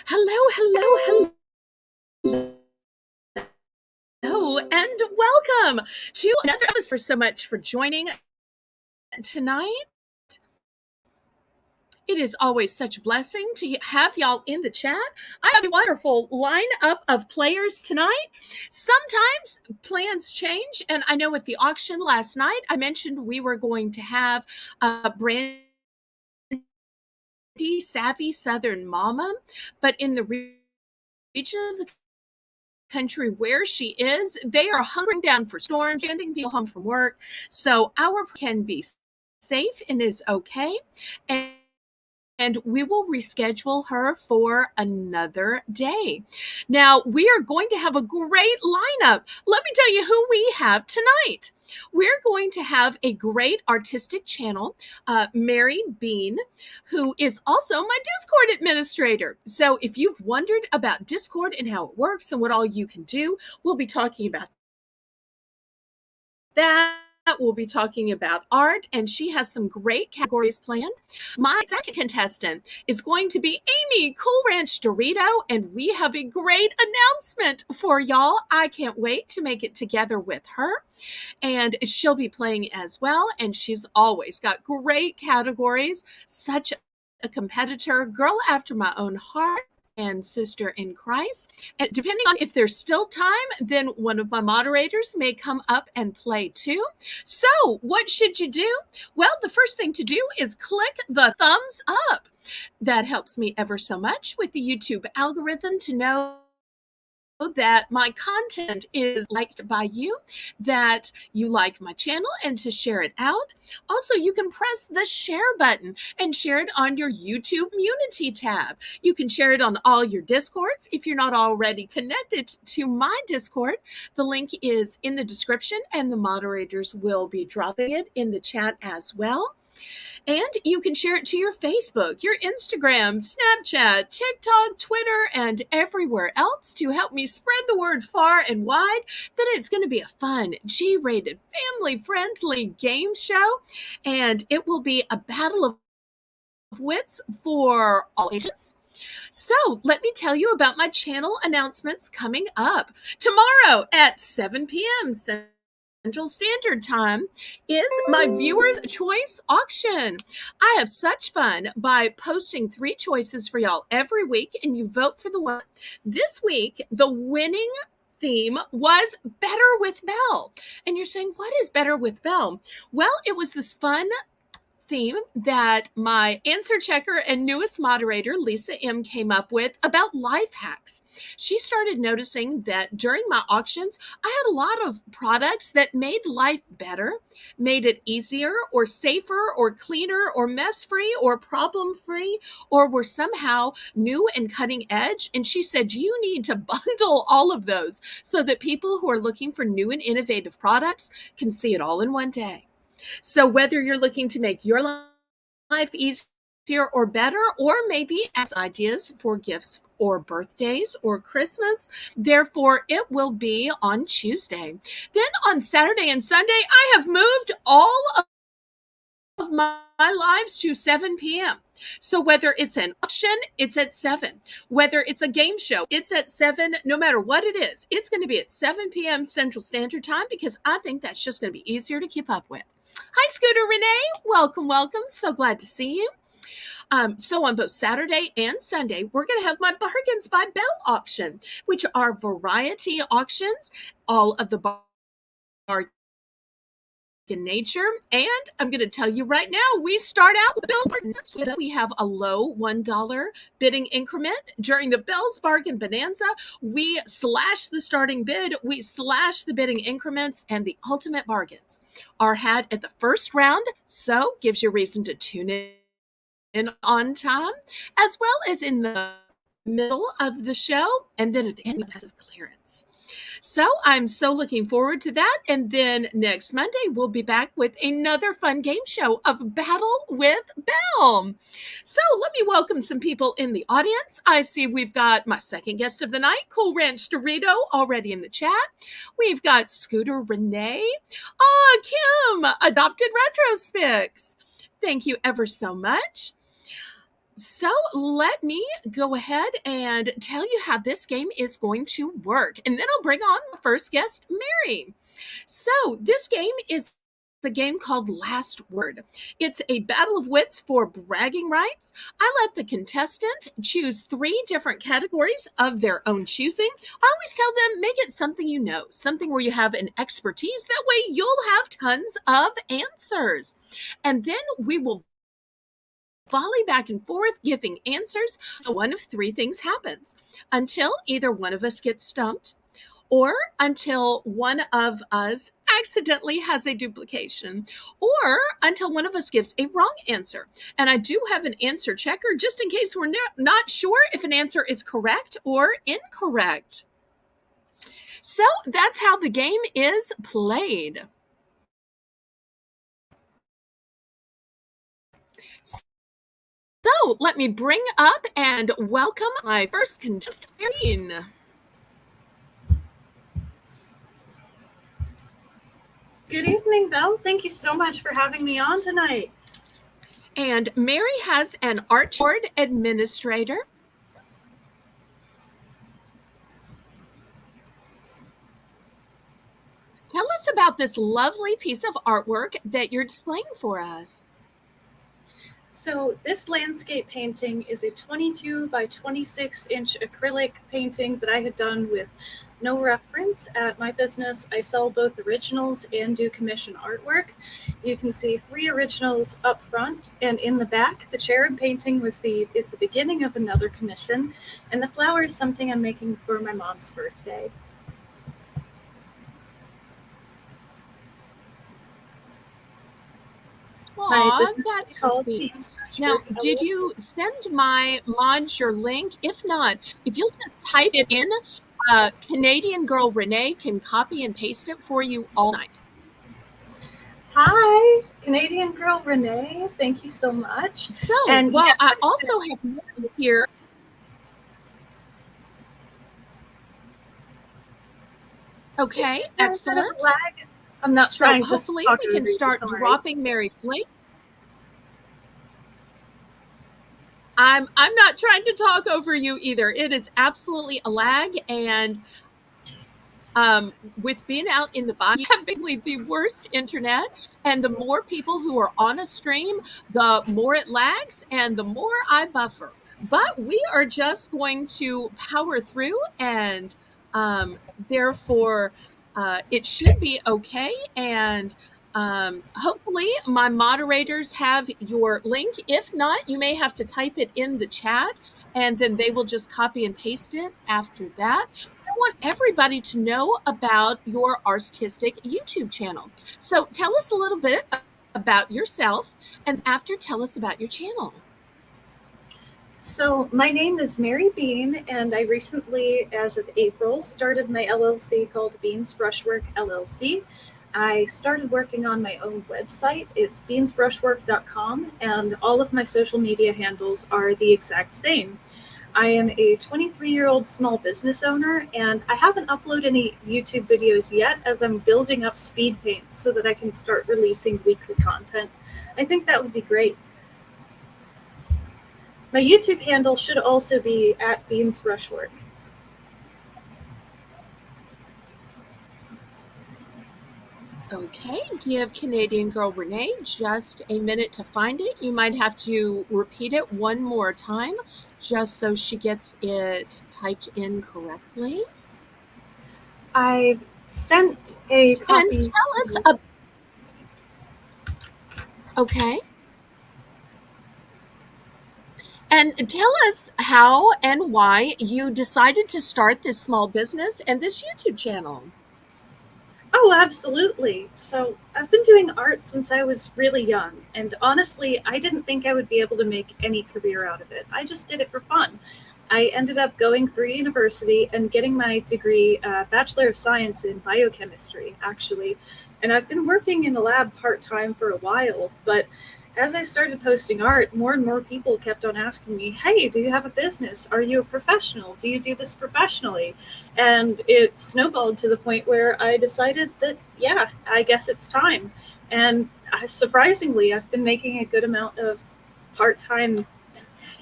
Hello, hello, and welcome to another episode. So much for joining tonight. It is always such a blessing to have y'all in the chat. I have a wonderful lineup of players tonight. Sometimes plans change, and I know at the auction last night, I mentioned we were going to have a Brandy Savvy Southern Mama, but in the region of the country where she is, they are hunkering down for storms, sending people home from work. So our can be safe and is okay. And we will reschedule her for another day. Now, we are going to have a great lineup. Let me tell you who we have tonight. We're going to have a great artistic channel, Mary Bean, who is also my Discord administrator. So if you've wondered about Discord and how it works and what all you can do, we'll be talking about that. We'll be talking about art, and she has some great categories planned. My second contestant is going to be Amy Cool Ranch Dorito, and we have a great announcement for y'all. I can't wait to make it together with her, and she'll be playing as well, and she's always got great categories. Such a competitor, girl after my own heart, and sister in Christ. And depending on if there's still time, then one of my moderators may come up and play too. So, what should you do? Well, the first thing to do is click the thumbs up. That helps me ever so much with the YouTube algorithm to know that my content is liked by you, that you like my channel, and to share it out. Also, you can press the share button and share it on your YouTube Community tab. You can share it on all your Discords. If you're not already connected to my Discord, the link is in the description, and the moderators will be dropping it in the chat as well. And you can share it to your Facebook, your Instagram, Snapchat, TikTok, Twitter, and everywhere else to help me spread the word far and wide that it's going to be a fun, G-rated, family-friendly game show. And it will be a battle of wits for all ages. So let me tell you about my channel announcements coming up. Tomorrow at 7 p.m. Central Standard Time is my Viewer's Choice Auction. I have such fun by posting 3 choices for y'all every week, and you vote for the one. This week, the winning theme was Better with Belle. And you're saying, what is Better with Belle? Well, it was this fun theme that my answer checker and newest moderator, Lisa M., came up with about life hacks. She started noticing that during my auctions, I had a lot of products that made life better, made it easier or safer or cleaner or mess-free or problem-free, or were somehow new and cutting edge. And she said, you need to bundle all of those so that people who are looking for new and innovative products can see it all in one day. So whether you're looking to make your life easier or better, or maybe as ideas for gifts or birthdays or Christmas, therefore it will be on Tuesday. Then on Saturday and Sunday, I have moved all of my lives to 7 p.m. So whether it's an auction, it's at 7. Whether it's a game show, it's at 7. No matter what it is, it's going to be at 7 p.m. Central Standard Time, because I think that's just going to be easier to keep up with. Hi, Scooter Renee. Welcome, welcome. So glad to see you. So on both Saturday and Sunday, we're going to have my Bargains by Belle auction, which are variety auctions, all of the bargain nature. And I'm going to tell you right now, we start out with Belle. We have a low $1 bidding increment during the Belle's Bargain Bonanza. We slash the starting bid, we slash the bidding increments, and the ultimate bargains are had at the first round. So gives you a reason to tune in on time, as well as in the middle of the show, and then at the end, we have clearance. So I'm so looking forward to that. And then next Monday, we'll be back with another fun game show of Battle with Belle. So let me welcome some people in the audience. I see we've got my second guest of the night, Cool Ranch Dorito, already in the chat. We've got Scooter Renee. Kim, Adopted Retrospix. Thank you ever so much. So let me go ahead and tell you how this game is going to work. And then I'll bring on my first guest, Mary. So this game is a game called Last Word. It's a battle of wits for bragging rights. I let the contestant choose three different categories of their own choosing. I always tell them, make it something you know, something where you have an expertise. That way you'll have tons of answers. And then we will volley back and forth, giving answers. So one of three things happens until either one of us gets stumped or until one of us accidentally has a duplication, or until one of us gives a wrong answer. And I do have an answer checker just in case we're not sure if an answer is correct or incorrect. So that's how the game is played. So let me bring up and welcome my first contestant, Irene. Good evening, Belle. Thank you so much for having me on tonight. And Mary has an art board administrator. Tell us about this lovely piece of artwork that you're displaying for us. So this landscape painting is a 22 by 26 inch acrylic painting that I had done with no reference. At my business, I sell both originals and do commission artwork. You can see three originals up front, and in the back, the cherub painting is the beginning of another commission, and the flower is something I'm making for my mom's birthday. Aw, that's so sweet. Now, did you send my mods your link? If not, if you'll just type it in, Canadian girl Renee can copy and paste it for you all night. Hi, Canadian girl Renee. Thank you so much. So, and well, yes, I also have Mary here. Okay, excellent. I'm not trying to. Hopefully, we can start dropping Mary's link. I'm not trying to talk over you either. It is absolutely a lag, and with being out in the box, you have basically the worst internet, and the more people who are on a stream, the more it lags and the more I buffer. But we are just going to power through, and therefore it should be okay. And hopefully my moderators have your link. If not, you may have to type it in the chat, and then they will just copy and paste it after that. I want everybody to know about your artistic YouTube channel. So tell us a little bit about yourself, and after, tell us about your channel. So my name is Mary Bean, and I recently, as of April, started my LLC called Beans Brushwork LLC. I started working on my own website. It's beansbrushwork.com, and all of my social media handles are the exact same. I am a 23-year-old small business owner, and I haven't uploaded any YouTube videos yet as I'm building up speed paints so that I can start releasing weekly content. I think that would be great. My YouTube handle should also be at Beans Brushwork. Okay, give Canadian girl Renee just a minute to find it. You might have to repeat it one more time just so she gets it typed in correctly. I've sent a copy. And tell us okay. And tell us how and why you decided to start this small business and this YouTube channel. Oh, absolutely. So I've been doing art since I was really young, and honestly, I didn't think I would be able to make any career out of it. I just did it for fun. I ended up going through university and getting my degree, Bachelor of Science in Biochemistry, actually. And I've been working in the lab part-time for a while, but as I started posting art, more and more people kept on asking me, hey, do you have a business? Are you a professional? Do you do this professionally? And it snowballed to the point where I decided that, yeah, I guess it's time. And surprisingly, I've been making a good amount of part-time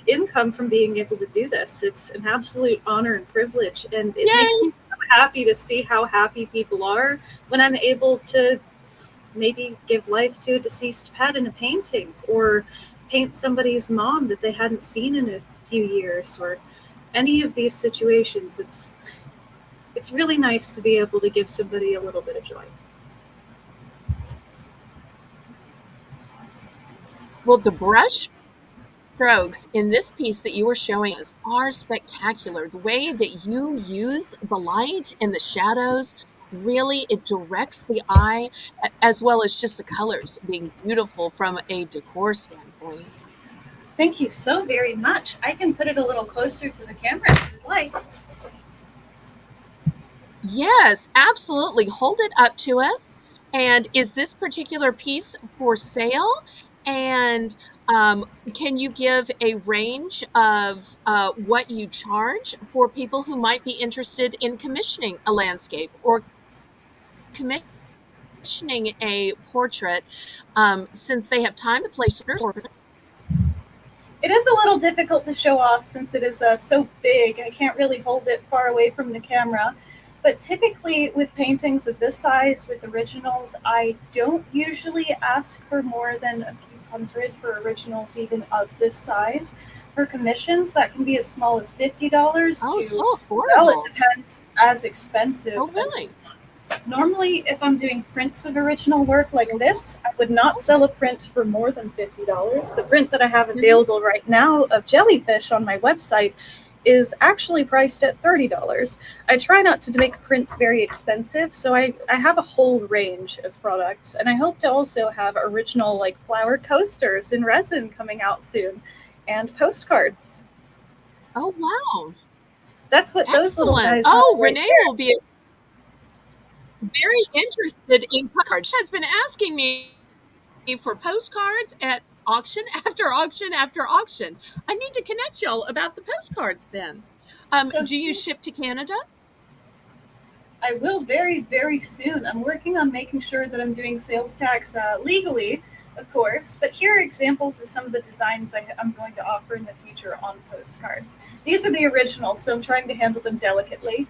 income from being able to do this. It's an absolute honor and privilege, and it makes Yay! me so happy to see how happy people are when I'm able to maybe give life to a deceased pet in a painting, or paint somebody's mom that they hadn't seen in a few years, or any of these situations. It's really nice to be able to give somebody a little bit of joy. Well, the brush strokes in this piece that you were showing us are spectacular. The way that you use the light and the shadows, really, it directs the eye, as well as just the colors being beautiful from a decor standpoint. Thank you so very much. I can put it a little closer to the camera if you'd like. Yes, absolutely. Hold it up to us. And is this particular piece for sale? And can you give a range of what you charge for people who might be interested in commissioning a landscape or commissioning a portrait, since they have time to place orders? It is a little difficult to show off since it is so big. I can't really hold it far away from the camera. But typically, with paintings of this size, with originals, I don't usually ask for more than a few hundred for originals, even of this size. For commissions, that can be as small as $50 Oh, to, so well, it affordable. depends, as expensive Oh, as really? normally, if I'm doing prints of original work like this, I would not sell a print for more than $50. The print that I have Mhm. available right now of jellyfish on my website is actually priced at $30. I try not to make prints very expensive, so I have a whole range of products, and I hope to also have original like flower coasters in resin coming out soon, and postcards. Oh, wow. That's what those little Excellent. guys are Oh, right Renee there. will be very interested in postcards. She has been asking me for postcards at auction after auction after auction. I need to connect y'all about the postcards then. So Do you ship to Canada? I will very, very soon. I'm working on making sure that I'm doing sales tax legally, of course, but here are examples of some of the designs I'm going to offer in the future on postcards. These are the originals, so I'm trying to handle them delicately.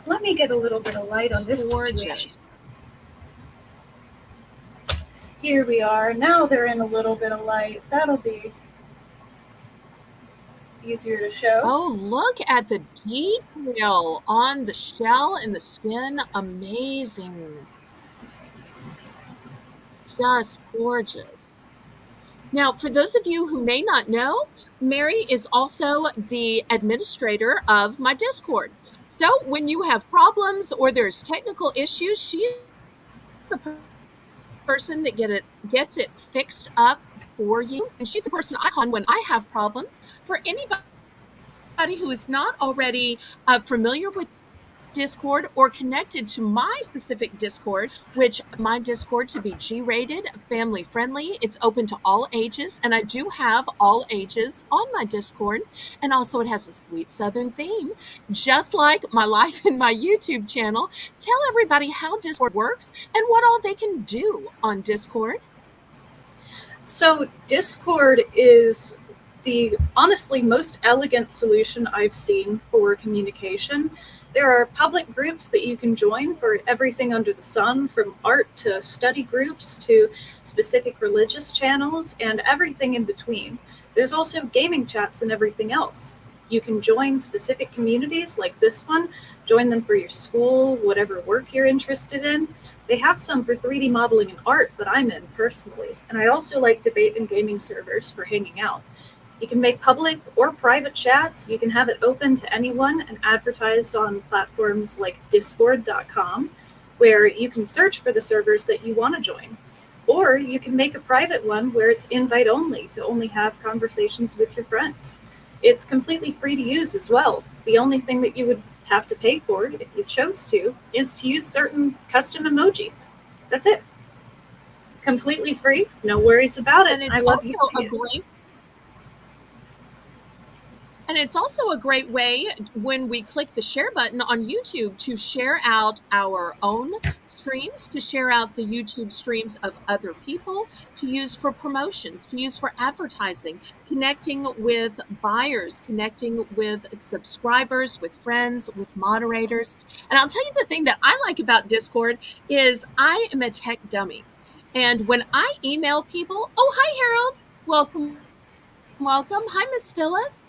Let me get a little bit of light on this situation. Gorgeous. Here we are. Now they're in a little bit of light. That'll be easier to show. Oh, look at the detail on the shell and the skin. Amazing. Just gorgeous. Now, for those of you who may not know, Mary is also the administrator of my Discord. So when you have problems or there's technical issues, she is the person that gets it fixed up for you. And she's the person I call on when I have problems. For anybody who is not already familiar with Discord or connected to my specific Discord, which my Discord to be G-rated, family friendly. It's open to all ages, and I do have all ages on my Discord. And also it has a sweet Southern theme, just like my life in my YouTube channel. Tell everybody how Discord works and what all they can do on Discord. So, Discord is the honestly most elegant solution I've seen for communication. There are public groups that you can join for everything under the sun, from art to study groups to specific religious channels and everything in between. There's also gaming chats and everything else. You can join specific communities like this one, join them for your school, whatever work you're interested in. They have some for 3D modeling and art that I'm in personally, and I also like debate and gaming servers for hanging out. You can make public or private chats. You can have it open to anyone and advertised on platforms like discord.com, where you can search for the servers that you want to join. Or you can make a private one where it's invite only to only have conversations with your friends. It's completely free to use as well. The only thing that you would have to pay for, if you chose to, is to use certain custom emojis. That's it. Completely free, no worries about it. And it's I love also you. a great And it's also a great way when we click the share button on YouTube to share out our own streams, to share out the YouTube streams of other people, to use for promotions, to use for advertising, connecting with buyers, connecting with subscribers, with friends, with moderators. And I'll tell you the thing that I like about Discord is I am a tech dummy. And when I email people, oh, hi, Harold. Welcome, welcome. Hi, Miss Phyllis.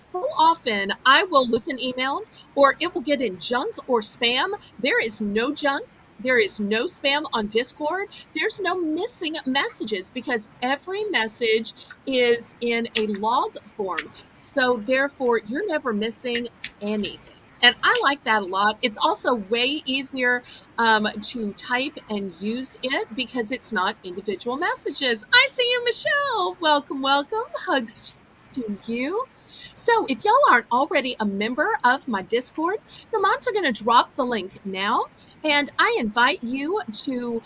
So often I will lose an email or it will get in junk or spam. There is no junk. There is no spam on Discord. There's no missing messages because every message is in a log form. So therefore, you're never missing anything. And I like that a lot. It's also way easier to type and use it because it's not individual messages. I see you, Michelle. Welcome, welcome. Hugs to you. So if y'all aren't already a member of my Discord, the mods are going to drop the link now. And I invite you to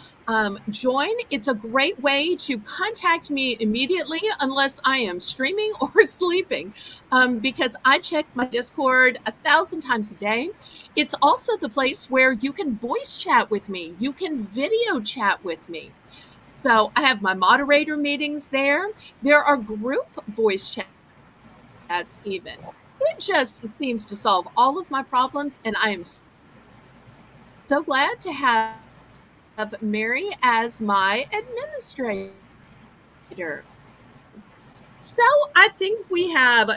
join. It's a great way to contact me immediately, unless I am streaming or sleeping, because I check my Discord 1,000 times a day. It's also the place where you can voice chat with me, you can video chat with me. So I have my moderator meetings there. There are group voice chats even. It just seems to solve all of my problems, and I am so glad to have Mary as my administrator. So I think we have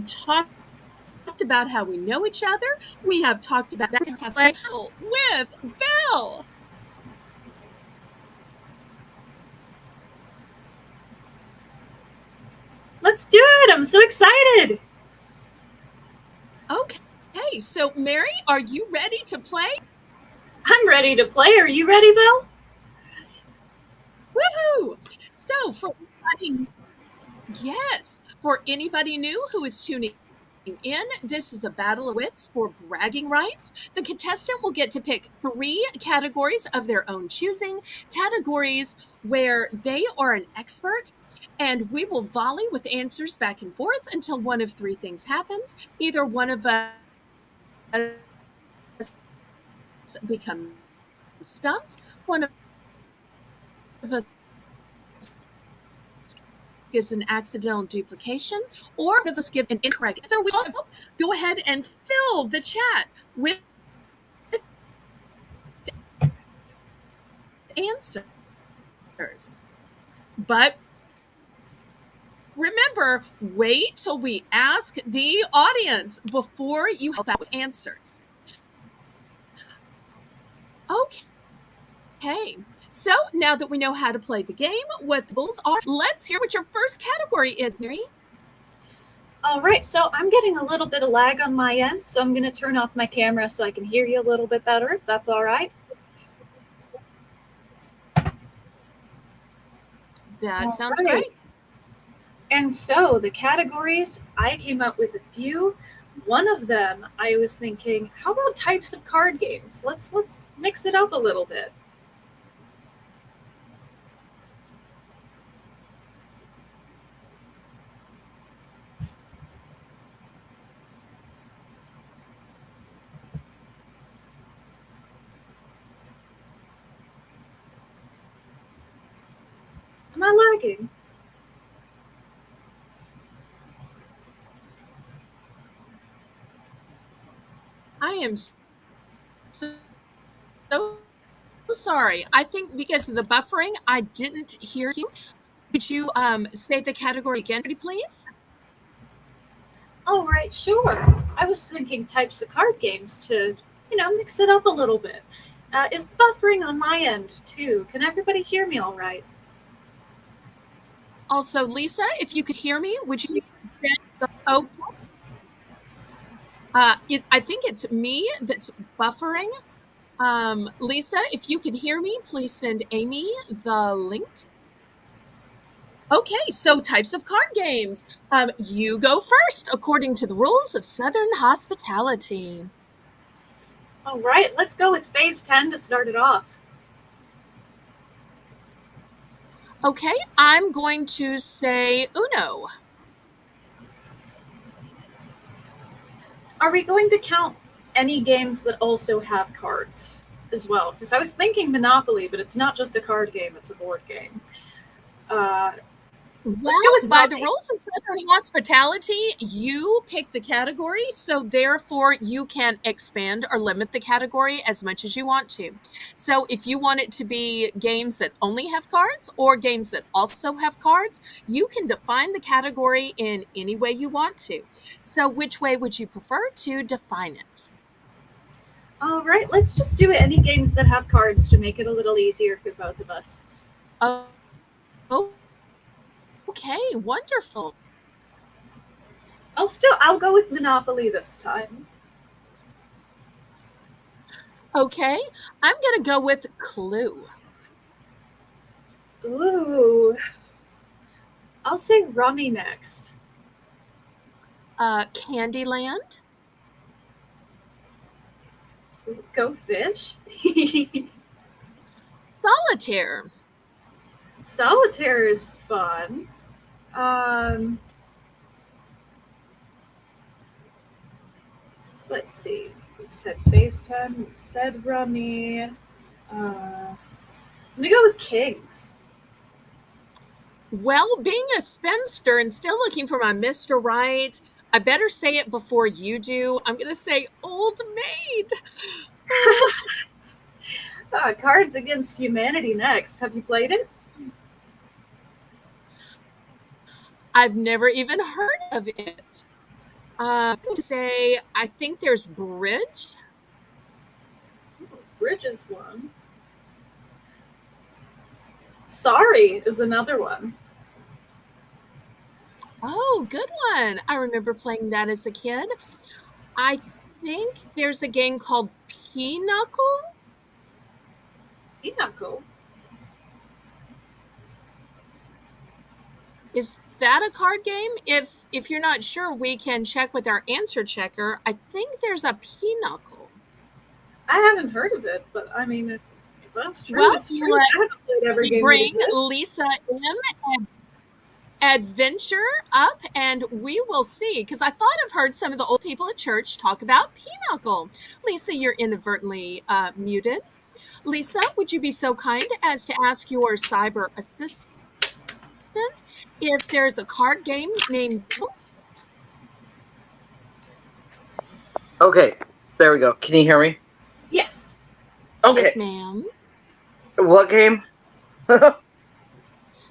talked about how we know each other. We have talked about that with Belle. Let's do it! I'm so excited! Okay, so Mary, are you ready to play? I'm ready to play. Are you ready, Belle? Woohoo! So for anybody new who is tuning in, this is a battle of wits for bragging rights. The contestant will get to pick 3 categories of their own choosing, categories where they are an expert, and we will volley with answers back and forth until one of 3 things happens. Either one of us becomes stumped, one of us gives an accidental duplication, or one of us give an incorrect answer. We all go ahead and fill the chat with answers. But remember, wait till we ask the audience before you help out with answers. Okay, so now that we know how to play the game, what the rules are, let's hear what your first category is, Mary. All right, so I'm getting a little bit of lag on my end, so I'm going to turn off my camera so I can hear you a little bit better, if that's all right. That sounds great. And so the categories, I came up with a few. One of them, I was thinking, how about types of card games? Let's mix it up a little bit. Am I lagging? I am so sorry. I think because of the buffering, I didn't hear you. Could you say the category again, please? All right, sure. I was thinking types of card games to, mix it up a little bit. Is the buffering on my end too? Can everybody hear me all right? Also, Lisa, if you could hear me, would you send the folks? I think it's me that's buffering. Lisa, if you could hear me, please send Amy the link. Okay, so types of card games. You go first, according to the rules of Southern hospitality. All right, let's go with phase 10 to start it off. Okay, I'm going to say Uno. Are we going to count any games that also have cards as well? Because I was thinking Monopoly, but it's not just a card game; it's a board game. Uh, let's go Well, with by the Rummy. rules of Southern hospitality, you pick the category, so therefore you can expand or limit the category as much as you want to. So if you want it to be games that only have cards or games that also have cards, you can define the category in any way you want to. So which way would you prefer to define it? All right, let's just do any games that have cards to make it a little easier for both of us. Oh, okay, wonderful. I'll go with Monopoly this time. Okay, I'm going to go with Clue. Ooh, I'll say Rummy next. Candyland. Go Fish. Solitaire. Solitaire is fun. Um, let's see. We've said FaceTime. We've said Rummy. I'm gonna go with Kings. Well, being a spinster and still looking for my Mr. Right, I better say it before you do. I'm going to say Old Maid. Cards Against Humanity next. Have you played it? I've never even heard of it. I'm going to say I think there's Bridge. Bridge is one. Sorry is another one. Oh, good one. I remember playing that as a kid. I think there's a game called Pinochle. Pinochle. Is that a card game? If you're not sure, we can check with our answer checker. I think there's a Pinochle. I haven't heard of it, but I mean, if that's true, Well, it's true. I haven't played every game that bring exists. Lisa M and Adventure up, and we will see. Because I thought I've heard some of the old people at church talk about Pinochle. Lisa, you're inadvertently muted. Lisa, would you be so kind as to ask your cyber assistant if there's a card game named? Okay, there we go. Can you hear me? Yes. Okay. Yes, ma'am. What game?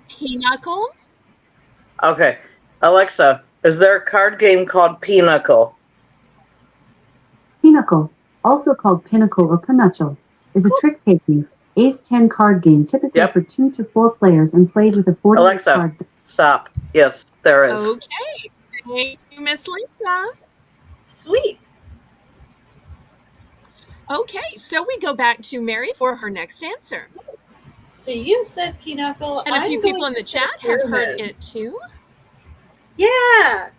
Pinochle. Okay. Alexa, is there a card game called Pinochle? Pinochle, also called Pinnacle or Pinochle, is a trick-taking, ace-10 card game typically for 2 to 4 players and played with a 40 Alexa, card. stop. Yes, there is. Okay. Thank you, Miss Lisa. Sweet. Okay, so we go back to Mary for her next answer. So you said Pinochle. And a few I'm people going in the to say chat have heard Pyramid. it too. Yeah.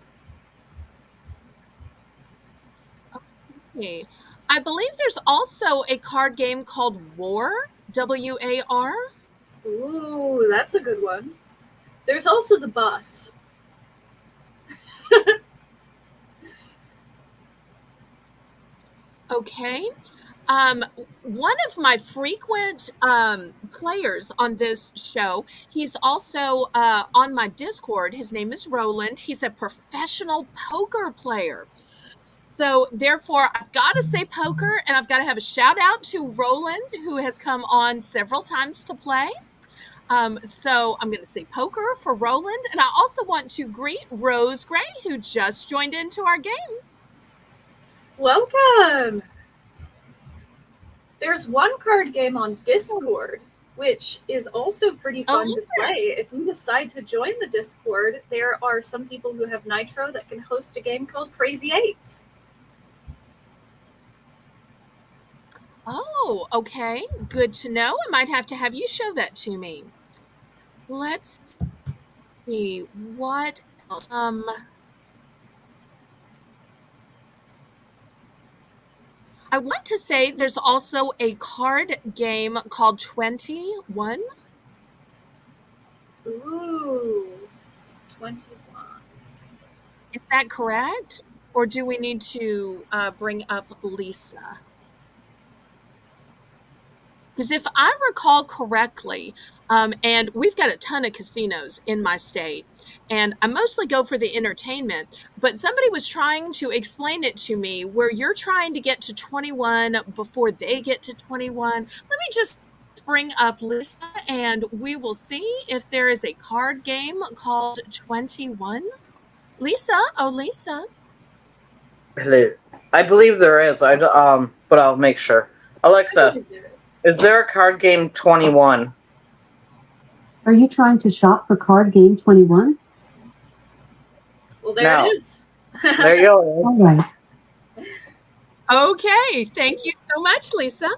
Okay. I believe there's also a card game called War, W-A-R. Ooh, that's a good one. There's also the bus. Okay. One of my frequent players on this show, he's also on my Discord. His name is Roland. He's a professional poker player. So therefore, I've got to say poker, and I've got to have a shout out to Roland, who has come on several times to play. So I'm going to say poker for Roland, and I also want to greet Rose Gray, who just joined into our game. Welcome. There's one card game on Discord, which is also pretty fun to play. If you decide to join the Discord, there are some people who have Nitro that can host a game called Crazy Eights. Oh, okay. Good to know. I might have to have you show that to me. Let's see what else. I want to say there's also a card game called 21. Ooh, 21. Is that correct? or do we need to bring up Lisa? Because if I recall correctly, and we've got a ton of casinos in my state, and I mostly go for the entertainment, but somebody was trying to explain it to me where you're trying to get to 21 before they get to 21. Let me just bring up Lisa, and we will see if there is a card game called 21. Lisa, oh Lisa. Hello. I believe there is. But I'll make sure. I Alexa, believe there is. is there a card game 21? Are you trying to shop for card game 21? Well, there No. it is. There you go. All right. Okay, thank you so much, Lisa.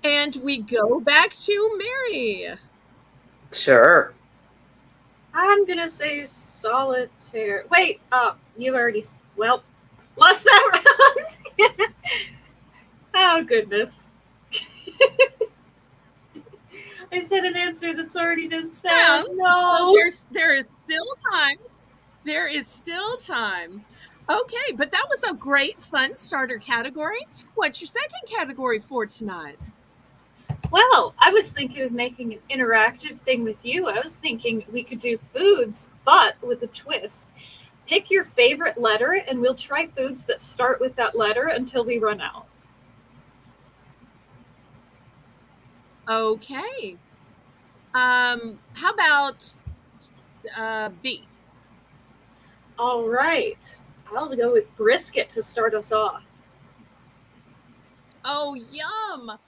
And we go back to Mary. Sure. I'm gonna say solitaire. Wait, you already. Well, lost that round. Oh goodness. I said an answer that's already been said. Rounds. No. So there is still time. There is still time. Okay, but that was a great fun starter category. What's your second category for tonight? Well, I was thinking of making an interactive thing with you. I was thinking we could do foods, but with a twist. Pick your favorite letter, and we'll try foods that start with that letter until we run out. Okay. How about B? All right. I'll go with brisket to start us off. Oh, yum.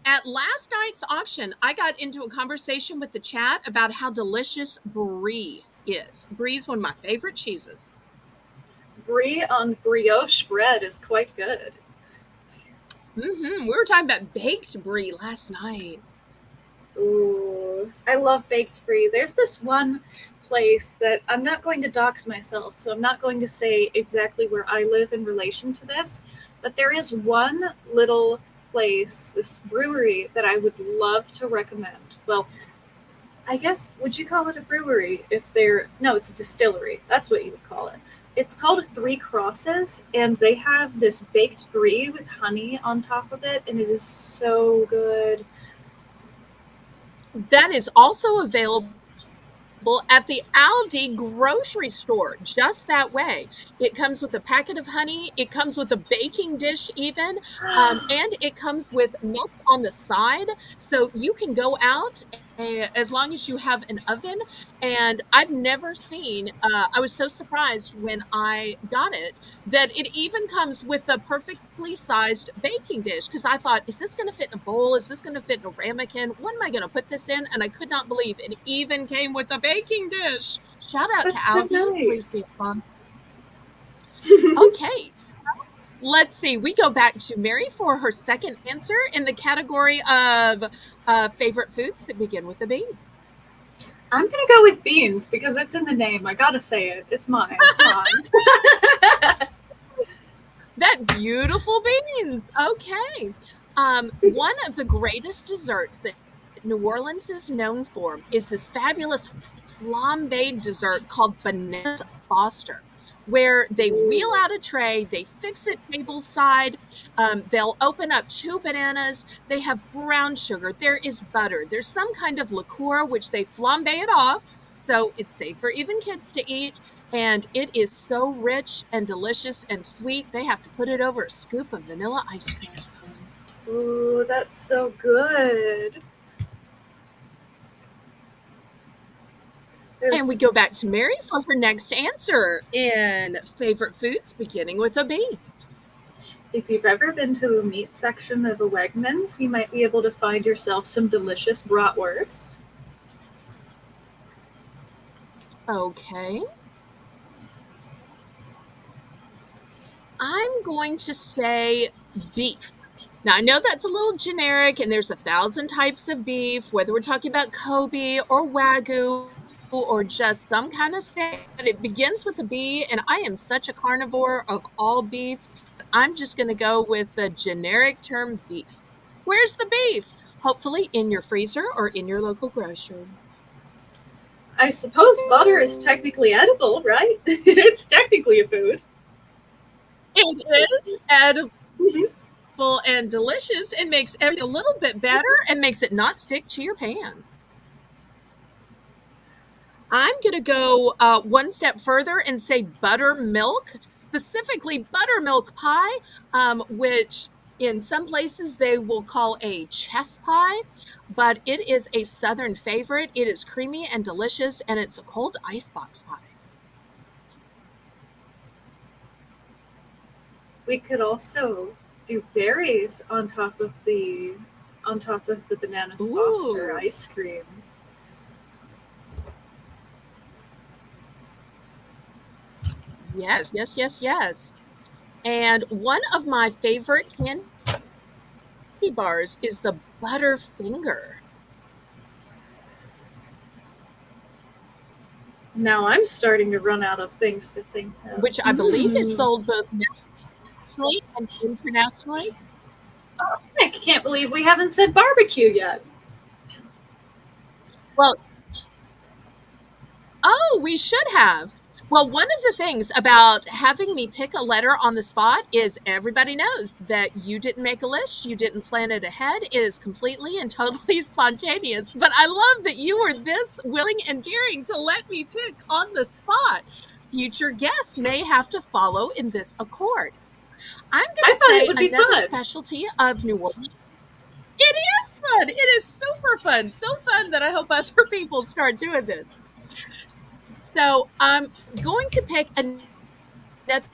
At last night's auction, I got into a conversation with the chat about how delicious brie is. Brie is one of my favorite cheeses. Brie on brioche bread is quite good. We were talking about baked brie last night. Ooh, I love baked brie. There's this one place that I'm not going to dox myself, so I'm not going to say exactly where I live in relation to this, but there is one little place, this brewery, that I would love to recommend. Well, I guess, would you call it a brewery if they're, no, it's a distillery. That's what you would call it. It's called Three Crosses, and they have this baked brie with honey on top of it, and it is so good. That is also available at the Aldi grocery store, just that way. It comes with a packet of honey, it comes with a baking dish even, and it comes with nuts on the side, so you can go out as long as you have an oven. And I've never seen, I was so surprised when I got it, that it even comes with a perfectly sized baking dish, because I thought, is this going to fit in a bowl? Is this going to fit in a ramekin? What am I going to put this in? And I could not believe it even came with a baking dish. Shout out That's to so Aldi. nice. Please be sponsored. Okay, so let's see. We go back to Mary for her second answer in the category of favorite foods that begin with a B. I'm going to go with beans because it's in the name. I got to say it. It's mine. Come on. That beautiful beans. Okay. One of the greatest desserts that New Orleans is known for is this fabulous flambéed dessert called Banana Foster, where they wheel out a tray, they fix it table side, they'll open up 2 bananas, they have brown sugar, there is butter, there's some kind of liqueur which they flambe it off, so it's safe for even kids to eat, and it is so rich and delicious and sweet, they have to put it over a scoop of vanilla ice cream. Ooh, that's so good. And we go back to Mary for her next answer in favorite foods beginning with a B. If you've ever been to a meat section of a Wegmans, you might be able to find yourself some delicious bratwurst. Okay. I'm going to say beef. Now, I know that's a little generic, and there's 1,000 types of beef, whether we're talking about Kobe or Wagyu or just some kind of steak, but it begins with a B, and I am such a carnivore of all beef. I'm just going to go with the generic term beef. Where's the beef? Hopefully in your freezer or in your local grocery. I suppose butter is technically edible, right? It's technically a food. It is edible Mhm. and delicious and makes everything a little bit better and makes it not stick to your pan. I'm going to go one step further and say buttermilk, specifically buttermilk pie, which in some places they will call a chess pie, but it is a Southern favorite. It is creamy and delicious, and it's a cold icebox pie. We could also do berries on top of the Bananas Foster Ooh, ice cream. yes, yes, yes, yes. And one of my favorite candy bars is the Butterfinger, Now I'm starting to run out of things to think of. which I believe is sold both nationally and internationally. I can't believe we haven't said barbecue yet. Well, oh, we should have. Well, one of the things about having me pick a letter on the spot is everybody knows that you didn't make a list, you didn't plan it ahead. It is completely and totally spontaneous. But I love that you were this willing and daring to let me pick on the spot. Future guests may have to follow in this accord. I'm going I to thought it say would be another fun. specialty of New Orleans. It is fun. It is super fun. So fun that I hope other people start doing this. So I'm going to pick another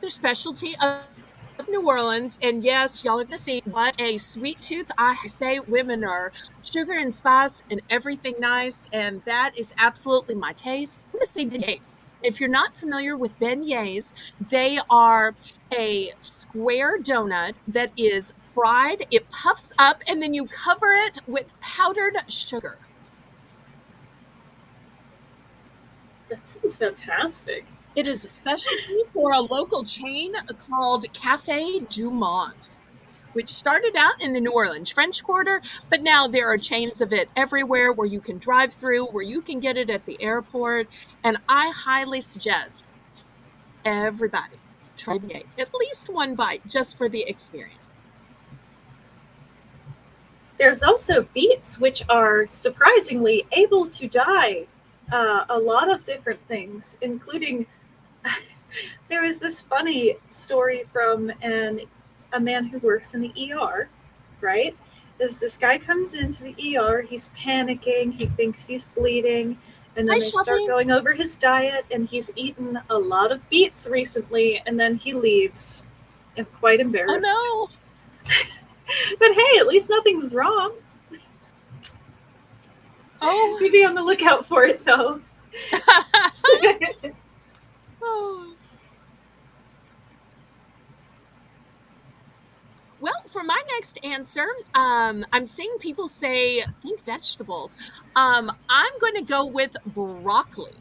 specialty of New Orleans. And yes, y'all are going to see what a sweet tooth I say. Women are sugar and spice and everything nice. And that is absolutely my taste. I'm going to say beignets. If you're not familiar with beignets, they are a square donut that is fried. It puffs up and then you cover it with powdered sugar. That sounds fantastic. It is a specialty for a local chain called Café du Monde, which started out in the New Orleans French Quarter, but now there are chains of it everywhere where you can drive through, where you can get it at the airport. And I highly suggest everybody try at least one bite just for the experience. There's also beets, which are surprisingly able to dye a lot of different things, including there was this funny story from a man who works in the ER, right? This guy comes into the ER, he's panicking, he thinks he's bleeding, and then Hi, they start shopping. going over his diet, and he's eaten a lot of beets recently, and then he leaves. I'm quite Oh embarrassed. no. But hey, at least nothing was wrong. Oh. Be on the lookout for it, though. Oh. Well, for my next answer, I'm seeing people say think vegetables. I'm going to go with broccoli.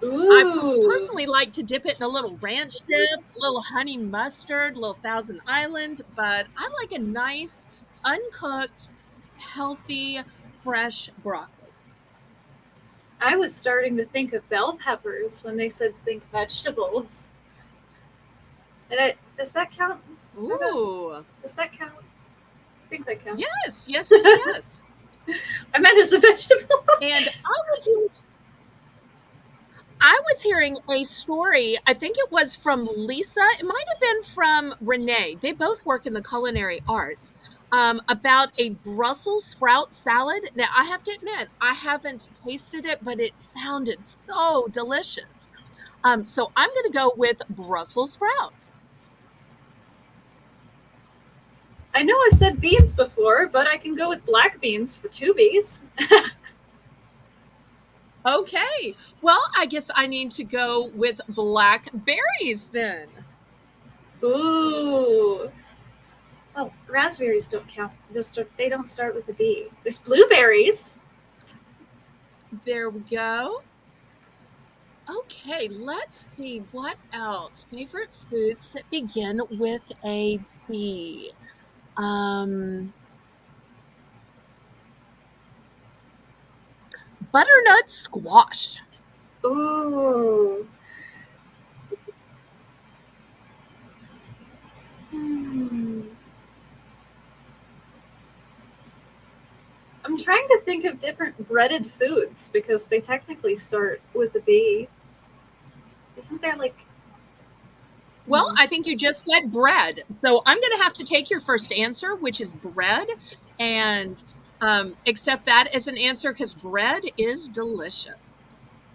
I Ooh, personally like to dip it in a little ranch dip, a little honey mustard, a little Thousand Island, but I like a nice, uncooked, healthy, fresh broccoli. I was starting to think of bell peppers when they said think vegetables. Does that count? Ooh, Does that count? I think that counts. yes, yes, yes, yes. I meant as a vegetable. And I was hearing a story, I think it was from Lisa, it might have been from Renee. They both work in the culinary arts. About a Brussels sprout salad. Now, I have to admit, I haven't tasted it, but it sounded so delicious. So I'm going to go with Brussels sprouts. I know I said beans before, but I can go with black beans for two B's. Okay. Well, I guess I need to go with blackberries then. Ooh. Well, raspberries don't count. They don't start with a B. There's blueberries. There we go. Okay, let's see what else. Favorite foods that begin with a B. Um, butternut squash. Ooh. I'm trying to think of different breaded foods because they technically start with a B. Isn't there like? Well, I think you just said bread. So I'm going to have to take your first answer, which is bread, and accept that as an answer because bread is delicious.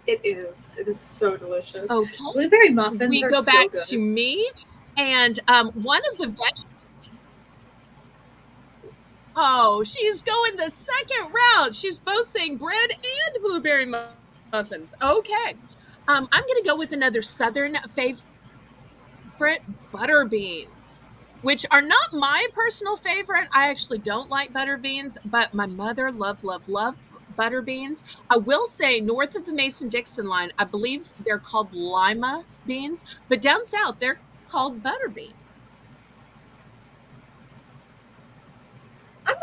It is. It is so delicious. Okay. Blueberry muffins We are go so back good. to me, and one of the vegetables. Oh, she's going the second round. She's both saying bread and blueberry muffins. Okay. I'm going to go with another Southern favorite, butter beans, which are not my personal favorite. I actually don't like butter beans, but my mother loved butter beans. I will say north of the Mason-Dixon line, I believe they're called lima beans, but down south they're called butter beans.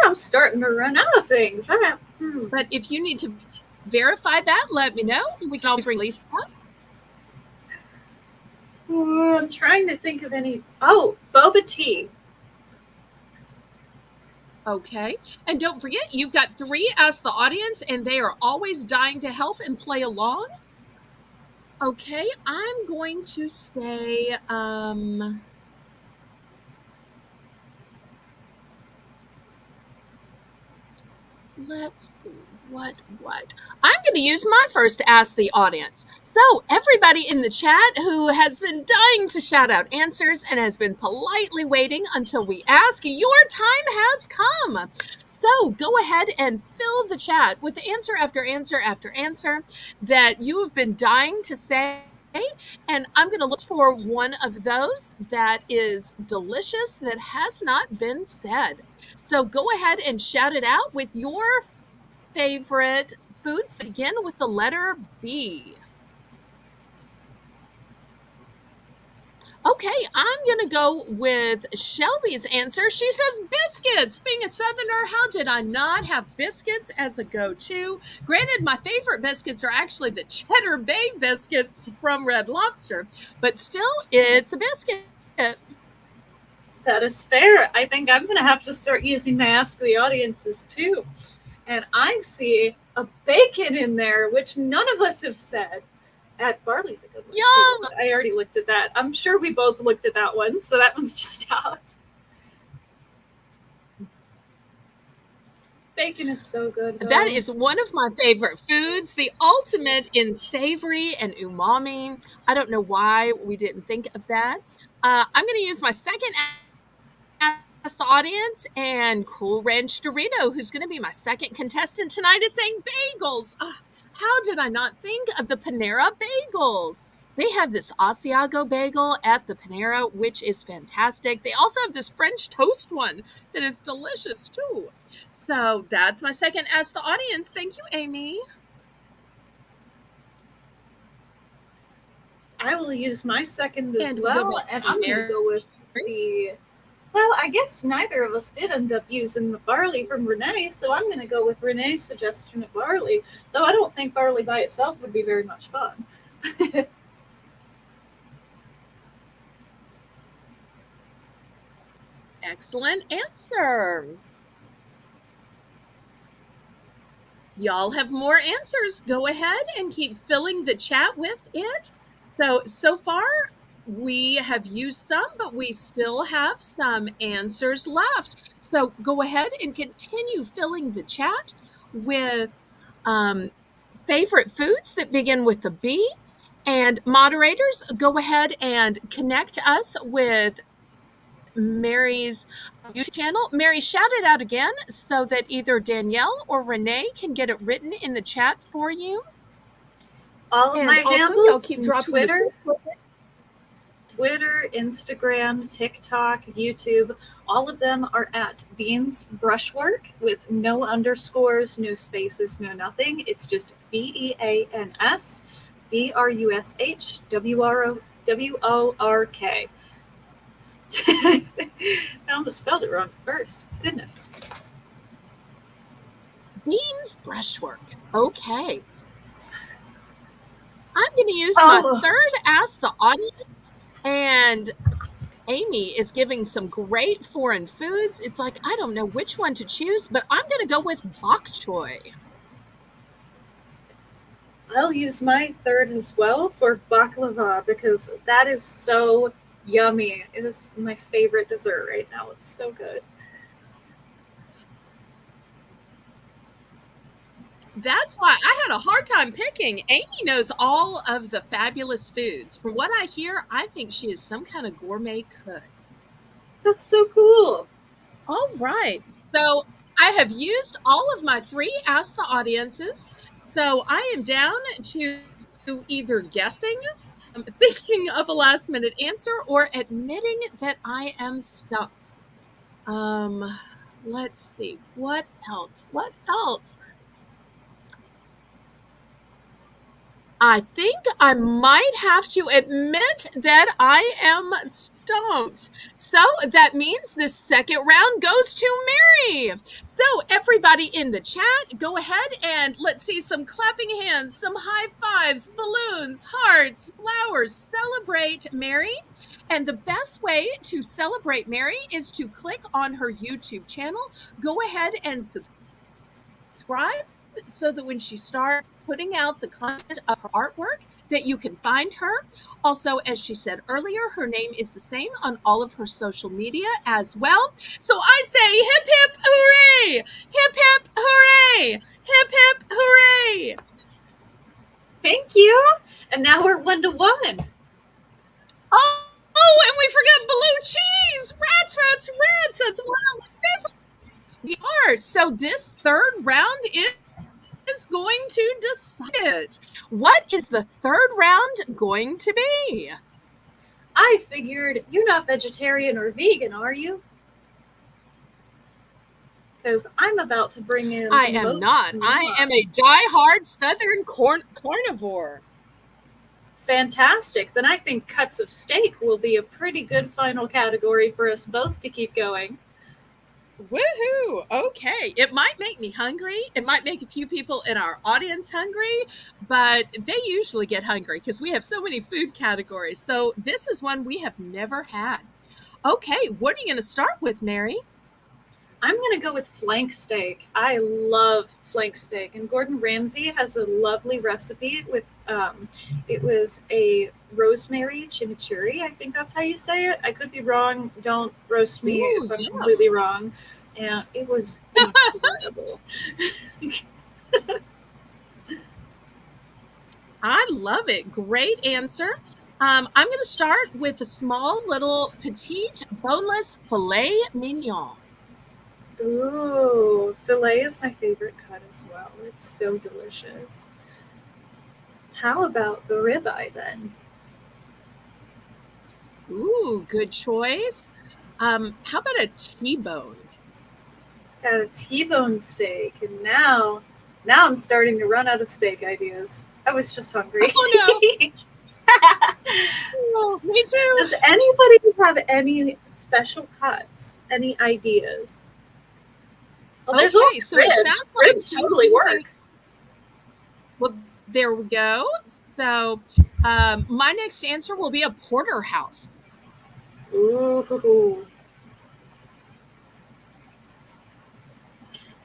I'm starting to run out of things. But if you need to verify that, let me know. We can always release that. I'm trying to think of any. Oh, boba tea. Okay. And don't forget, you've got 3 Ask the Audience, and they are always dying to help and play along. Okay, I'm going to say, let's see, what? I'm going to use my first to Ask the Audience. So everybody in the chat who has been dying to shout out answers and has been politely waiting until we ask, your time has come. So go ahead and fill the chat with answer after answer after answer that you have been dying to say. And I'm going to look for one of those that is delicious that has not been said. So go ahead and shout it out with your favorite foods that begin with the letter B. Okay, I'm going to go with Shelby's answer. She says biscuits. Being a Southerner, how did I not have biscuits as a go-to? Granted, my favorite biscuits are actually the Cheddar Bay biscuits from Red Lobster, but still, it's a biscuit. That is fair. I think I'm going to have to start using my Ask the Audiences too. And I see a bacon in there, which none of us have said. Barley's a good one too. I already looked at that. I'm sure we both looked at that one, so that one's just out. Bacon is so good, though. That is one of my favorite foods, the ultimate in savory and umami. I don't know why we didn't think of that. I'm going to use my second Ask the Audience, and Cool Ranch Dorito, who's going to be my second contestant tonight, is saying bagels. How did I not think of the Panera bagels? They have this Asiago bagel at the Panera, which is fantastic. They also have this French toast one that is delicious too. So that's my second Ask the Audience. Thank you, Amy. I will use my second as well, and I'm going to go with the... Well, I guess neither of us did end up using the barley from Renee, so I'm going to go with Renee's suggestion of barley, though I don't think barley by itself would be very much fun. Excellent answer. Y'all have more answers. Go ahead and keep filling the chat with it. So far, we have used some, but we still have some answers left. So go ahead and continue filling the chat with favorite foods that begin with the B. And moderators, go ahead and connect us with Mary's YouTube channel. Mary, shout it out again so that either Danielle or Renee can get it written in the chat for you. All of my handles, keep dropping Twitter, Instagram, TikTok, YouTube, all of them are at Beans Brushwork with no underscores, no spaces, no nothing. It's just BEANS BRUSHWORK. I almost spelled it wrong at first. Goodness. Beans Brushwork. Okay. I'm going to use my third Ask the Audience. And Amy is giving some great foreign foods. It's like, I don't know which one to choose, but I'm going to go with bok choy. I'll use my third as well for baklava because that is so yummy. It is my favorite dessert right now. It's so good. That's why I had a hard time picking. Amy knows all of the fabulous foods. From what I hear, I think she is some kind of gourmet cook. That's so cool. All right. So I have used all of my 3 Ask the Audiences. So I am down to either guessing, thinking of a last minute answer, or admitting that I am stumped. Let's see. What else? What else? I think I might have to admit that I am stumped. So that means the second round goes to Mary. So everybody in the chat, go ahead and let's see some clapping hands, some high fives, balloons, hearts, flowers. Celebrate Mary. And the best way to celebrate Mary is to click on her YouTube channel. Go ahead and subscribe so that when she starts putting out the content of her artwork, that you can find her. Also, as she said earlier, her name is the same on all of her social media as well. So I say hip hip hooray! Hip hip hooray! Hip hip hooray! Thank you. And now we're 1-1. Oh, and we forgot blue cheese! Rats, rats, rats! That's one of my favorites. We are. So this third round is going to decide it. What is the third round going to be? I figured you're not vegetarian or vegan, are you? Because I'm about to bring in. I am not. I am a die-hard Southern carnivore. Fantastic. Then I think cuts of steak will be a pretty good final category for us both to keep going. Woohoo! Okay, it might make me hungry. It might make a few people in our audience hungry, but they usually get hungry because we have so many food categories. So this is one we have never had. Okay, what are you going to start with, Mary? I'm going to go with flank steak. I love flank steak, and Gordon Ramsay has a lovely recipe with it was a rosemary chimichurri. I think that's how you say it. I could be wrong. Don't roast me if I'm completely wrong. And it was incredible. I love it. Great answer. I'm going to start with a small little petite boneless filet mignon. Ooh, filet is my favorite cut as well. It's so delicious. How about the ribeye then? Ooh, good choice. How about a T-bone? Got a T-bone steak, and now I'm starting to run out of steak ideas. I was just hungry. Oh no! Oh, me too. Does anybody have any special cuts? Any ideas? Well, there's okay, so ribs. it sounds like Ribs totally work. Well, there we go. So my next answer will be a porterhouse. Ooh.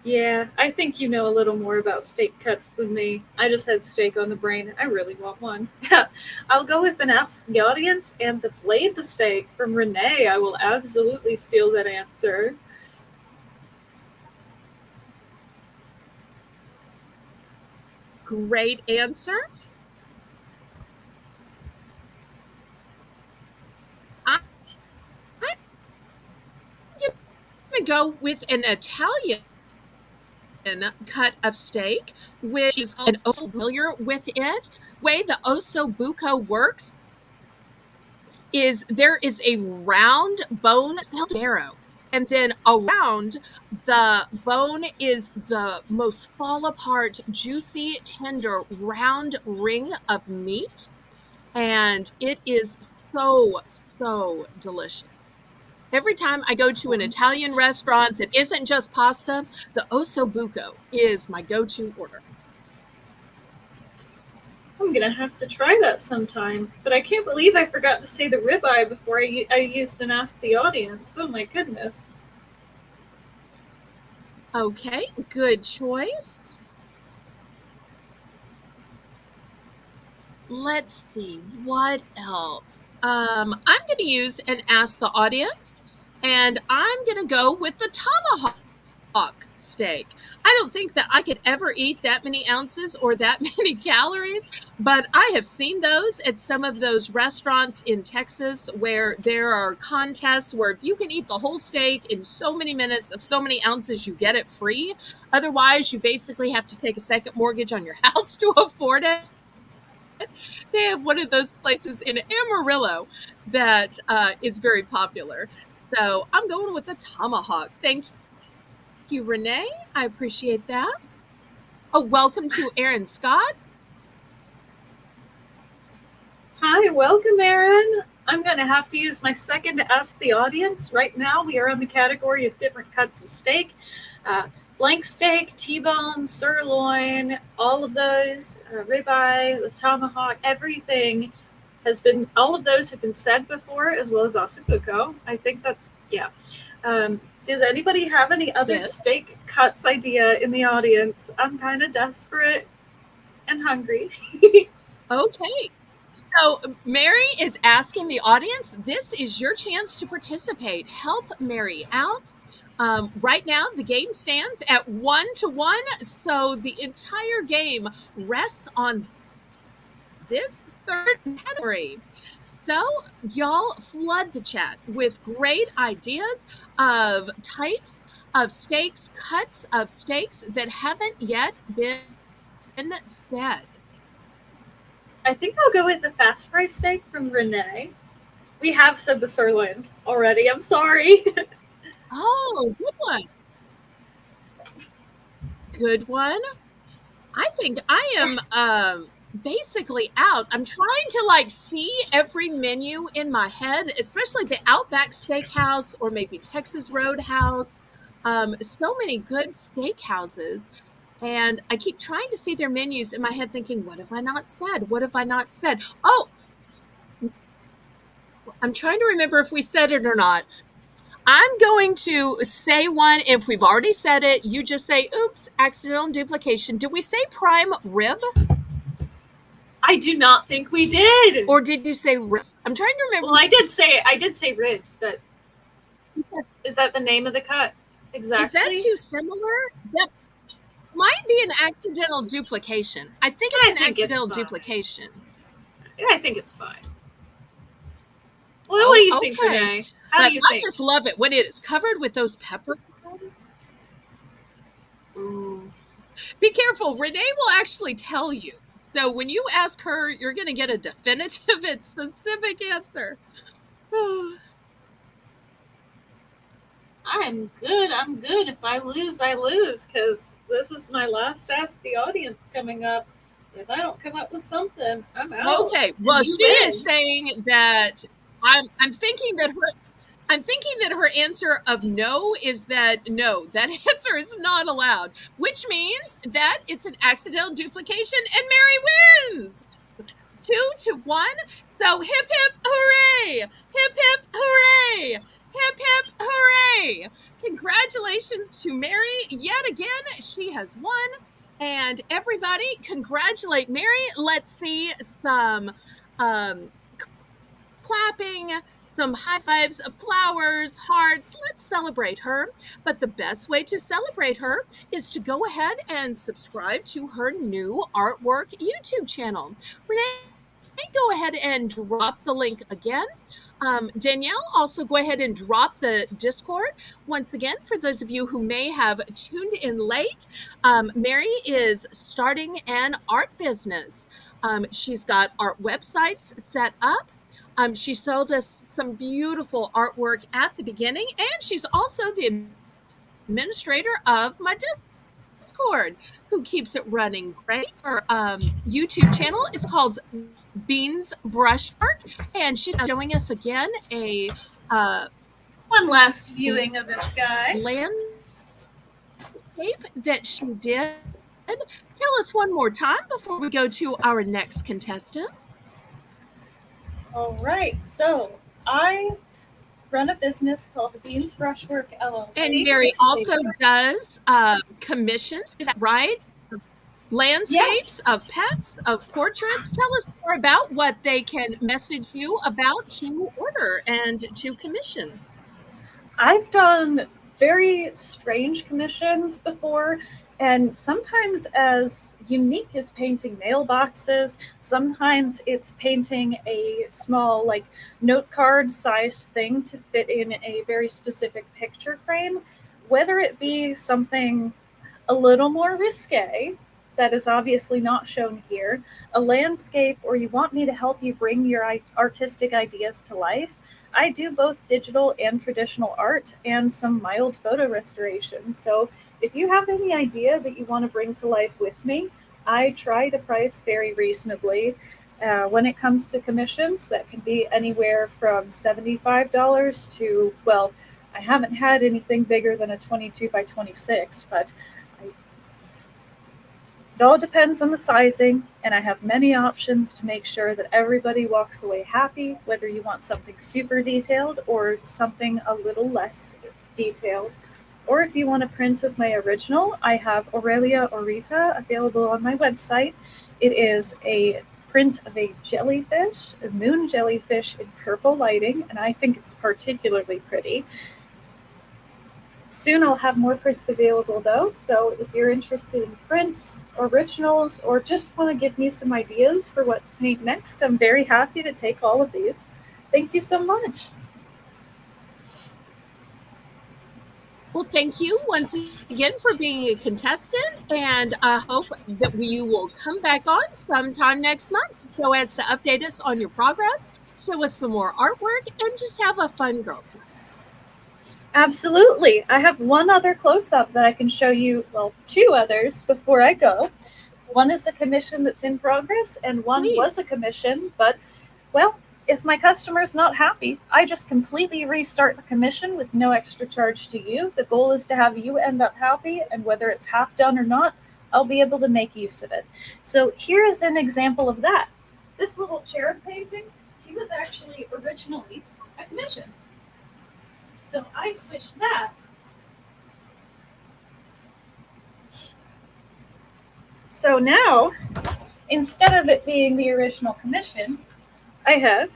Yeah, I think you know a little more about steak cuts than me. I just had steak on the brain. I really want one. I'll go with an Ask the Audience and the blade to steak from Renee. I will absolutely steal that answer. Great answer. I'm going to go with an Italian cut of steak, which is an familiar with it. The way the osso buco works is there is a round bone marrow, and then around the bone is the most fall apart, juicy, tender, round ring of meat, and it is so, so delicious. Every time I go to an Italian restaurant that isn't just pasta, the osso buco is my go-to order. I'm gonna have to try that sometime. But I can't believe I forgot to say the ribeye before I used and asked the audience. Oh my goodness. Okay, good choice. Let's see, what else? I'm going to use and ask the audience, and I'm going to go with the tomahawk steak. I don't think that I could ever eat that many ounces or that many calories, but I have seen those at some of those restaurants in Texas where there are contests where if you can eat the whole steak in so many minutes of so many ounces, you get it free. Otherwise, you basically have to take a second mortgage on your house to afford it. They have one of those places in Amarillo that is very popular. So I'm going with the tomahawk. Thank you, Renee. I appreciate that. Oh, welcome to Aaron Scott. Hi, welcome, Aaron. I'm going to have to use my second to ask the audience. Right now, we are in the category of different cuts of steak. Flank steak, T-bone, sirloin, all of those, ribeye, the tomahawk, everything all of those have been said before, as well as ossobuco. I think that's, yeah. Does anybody have any other steak cuts idea in the audience? I'm kind of desperate and hungry. Okay. So Mary is asking the audience, this is your chance to participate. Help Mary out. Right now, the game stands at 1-1, so the entire game rests on this third category. So, y'all flood the chat with great ideas of types of steaks, cuts of steaks that haven't yet been said. I think I'll go with the fast fry steak from Renee. We have said the sirloin already. I'm sorry. Oh, good one. Good one. I think I am basically out. I'm trying to see every menu in my head, especially the Outback Steakhouse or maybe Texas Roadhouse. So many good steakhouses. And I keep trying to see their menus in my head thinking, what have I not said? What have I not said? Oh, I'm trying to remember if we said it or not. I'm going to say one. If we've already said it, you just say, oops, accidental duplication. Did we say prime rib? I do not think we did. Or did you say ribs? I'm trying to remember. Well, I did say ribs, but is that the name of the cut? Exactly. Is that too similar? That might be an accidental duplication. I think it's an accidental duplication. Yeah, I think it's fine. Well, what do you think, Renee? How do you think? I just love it when it is covered with those peppers. Ooh. Be careful. Renee will actually tell you. So when you ask her, you're going to get a definitive and specific answer. I'm good. If I lose, I lose, because this is my last Ask the Audience coming up. If I don't come up with something, I'm out. Okay. Well, she is saying that I'm thinking that her answer of no is that no, that answer is not allowed, which means that it's an accidental duplication and Mary wins 2-1. So hip hip hooray! Hip hip hooray! Hip hip hooray! Congratulations to Mary yet again. She has won. And everybody congratulate Mary. Let's see some clapping, some high fives, flowers, hearts. Let's celebrate her. But the best way to celebrate her is to go ahead and subscribe to her new artwork YouTube channel. Renee, go ahead and drop the link again. Danielle, also go ahead and drop the Discord. Once again, for those of you who may have tuned in late, Mary is starting an art business. She's got art websites set up. She sold us some beautiful artwork at the beginning, and she's also the administrator of my Discord, who keeps it running great. Her YouTube channel is called Beans Brushwork, and she's showing us again a one last viewing of this guy landscape that she did tell us one more time before we go to our next contestant. All right, so I run a business called Beans Brushwork LLC. And Mary This is also does commissions, is that right? Landscapes, Yes. of pets, of portraits. Tell us more about what they can message you about to order and to commission. I've done very strange commissions before, and sometimes as unique as painting mailboxes, sometimes it's painting a small, like, note card sized thing to fit in a very specific picture frame. Whether it be something a little more risque, that is obviously not shown here, a landscape, or you want me to help you bring your artistic ideas to life, I do both digital and traditional art and some mild photo restoration. So if you have any idea that you want to bring to life with me, I try to price very reasonably. When it comes to commissions, that can be anywhere from $75 to, well, I haven't had anything bigger than a 22 by 26, but it all depends on the sizing, and I have many options to make sure that everybody walks away happy, whether you want something super detailed or something a little less detailed. Or if you want a print of my original, I have Aurelia Aurita available on my website. It is a print of a jellyfish, a moon jellyfish in purple lighting, and I think it's particularly pretty. Soon I'll have more prints available though, so if you're interested in prints, originals, or just want to give me some ideas for what to paint next, I'm very happy to take all of these. Thank you so much. Well, thank you once again for being a contestant, and I hope that you will come back on sometime next month so as to update us on your progress, show us some more artwork, and just have a fun girls' night. Absolutely. I have one other close-up that I can show you, well, two others before I go. One is a commission that's in progress, and one Please. was a commission, but, well, if my customer's not happy, I just completely restart the commission with no extra charge to you. The goal is to have you end up happy, and whether it's half done or not, I'll be able to make use of it. So here is an example of that. This little cherub painting, he was actually originally a commission. So I switched that. So now, instead of it being the original commission, I have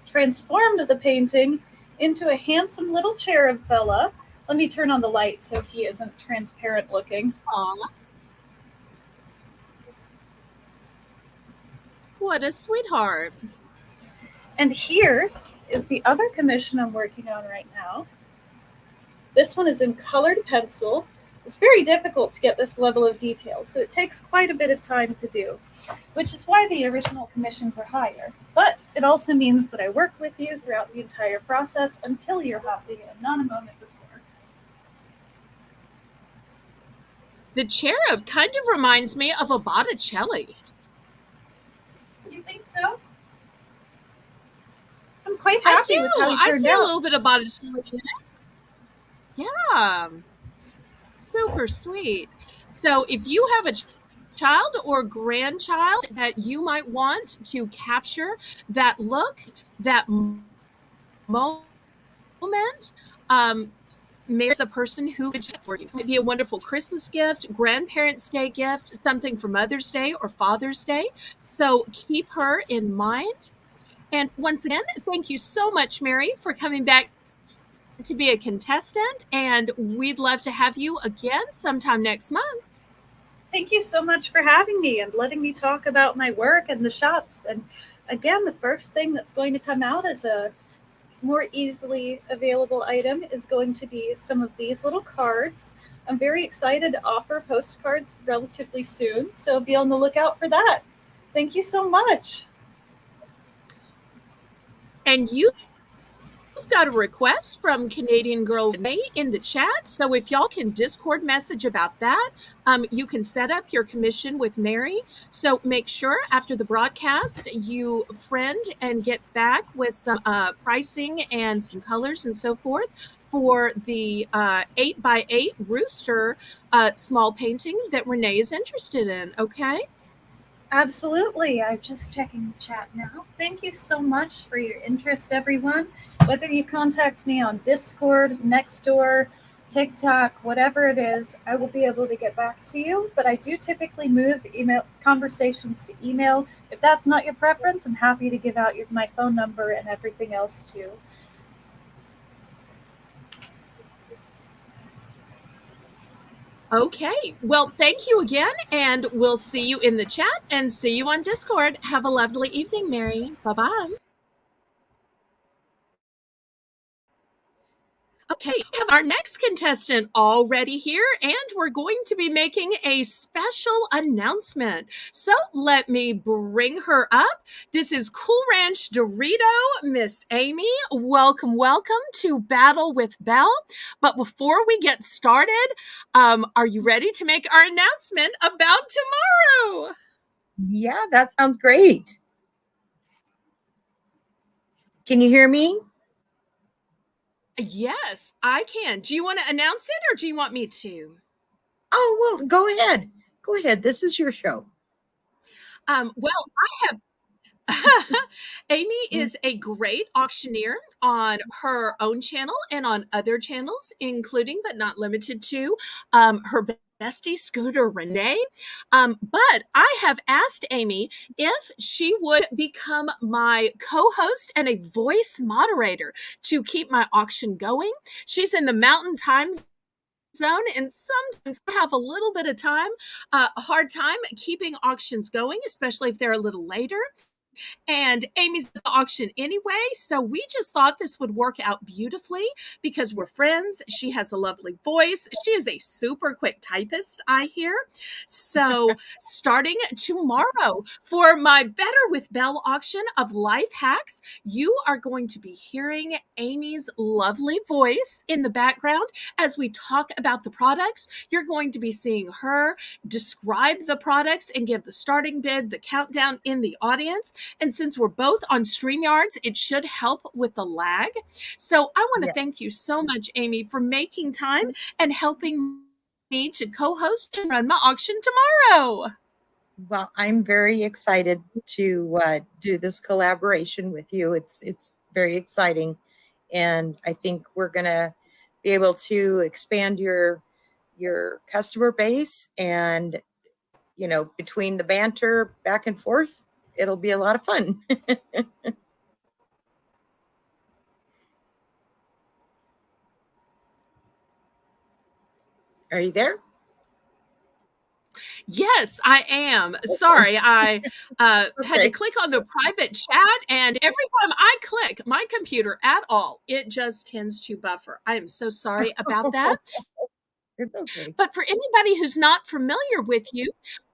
transformed the painting into a handsome little cherub fella. Let me turn on the light so he isn't transparent looking. Aw. What a sweetheart. And here is the other commission I'm working on right now. This one is in colored pencil. It's very difficult to get this level of detail, so it takes quite a bit of time to do, which is why the original commissions are higher. But it also means that I work with you throughout the entire process until you're happy and not a moment before. The cherub kind of reminds me of a Botticelli. You think so? I'm quite happy with how he I turned see out. a little bit of Botticelli in it. Yeah. Super sweet. So if you have a child or grandchild that you might want to capture that look, that moment, Mary's a person who could for you. It might be a wonderful Christmas gift, Grandparents' Day gift, something for Mother's Day or Father's Day. So keep her in mind. And once again, thank you so much, Mary, for coming back to be a contestant, and we'd love to have you again sometime next month. Thank you so much for having me and letting me talk about my work and the shops. And again, the first thing that's going to come out as a more easily available item is going to be some of these little cards. I'm very excited to offer postcards relatively soon, so be on the lookout for that. Thank you so much. And you We've got a request from Canadian Girl Renee in the chat. So if y'all can Discord message about that, you can set up your commission with Mary. So make sure after the broadcast you friend and get back with some pricing and some colors and so forth for the 8x8 rooster small painting that Renee is interested in. Okay. Absolutely. I'm just checking the chat now. Thank you so much for your interest, everyone. Whether you contact me on Discord, Nextdoor, TikTok, whatever it is, I will be able to get back to you. But I do typically move email conversations to email. If that's not your preference, I'm happy to give out my phone number and everything else too. Okay. Well, thank you again, and we'll see you in the chat and see you on Discord. Have a lovely evening, Mary. Bye-bye. Okay, we have our next contestant already here, and we're going to be making a special announcement. So let me bring her up. This is Cool Ranch Dorito, Miss Amy. Welcome, welcome to Battle with Belle. But before we get started, are you ready to make our announcement about tomorrow? Yeah, that sounds great. Can you hear me? Yes, I can. Do you want to announce it or do you want me to? Oh, well, go ahead. Go ahead. This is your show. Well, I have Amy is a great auctioneer on her own channel and on other channels, including but not limited to her bestie Scooter Renee. But I have asked Amy if she would become my co-host and a voice moderator to keep my auction going. She's in the Mountain Time Zone, and sometimes I have a little bit of time, a hard time keeping auctions going, especially if they're a little later. And Amy's at the auction anyway, so we just thought this would work out beautifully because we're friends. She has a lovely voice. She is a super quick typist, I hear. So starting tomorrow for my Better with Belle auction of life hacks, you are going to be hearing Amy's lovely voice in the background as we talk about the products. You're going to be seeing her describe the products and give the starting bid, the countdown in the audience. And since we're both on StreamYards, it should help with the lag. So I want to thank you so much, Amy, for making time and helping me to co-host and run my auction tomorrow. Well, I'm very excited to do this collaboration with you. It's very exciting, and I think we're gonna be able to expand your customer base, and between the banter back and forth, it'll be a lot of fun. Are you there? Yes, I am. Sorry, I had to click on the private chat, and every time I click my computer at all, it just tends to buffer. I am so sorry about that. It's okay. But for anybody who's not familiar with you,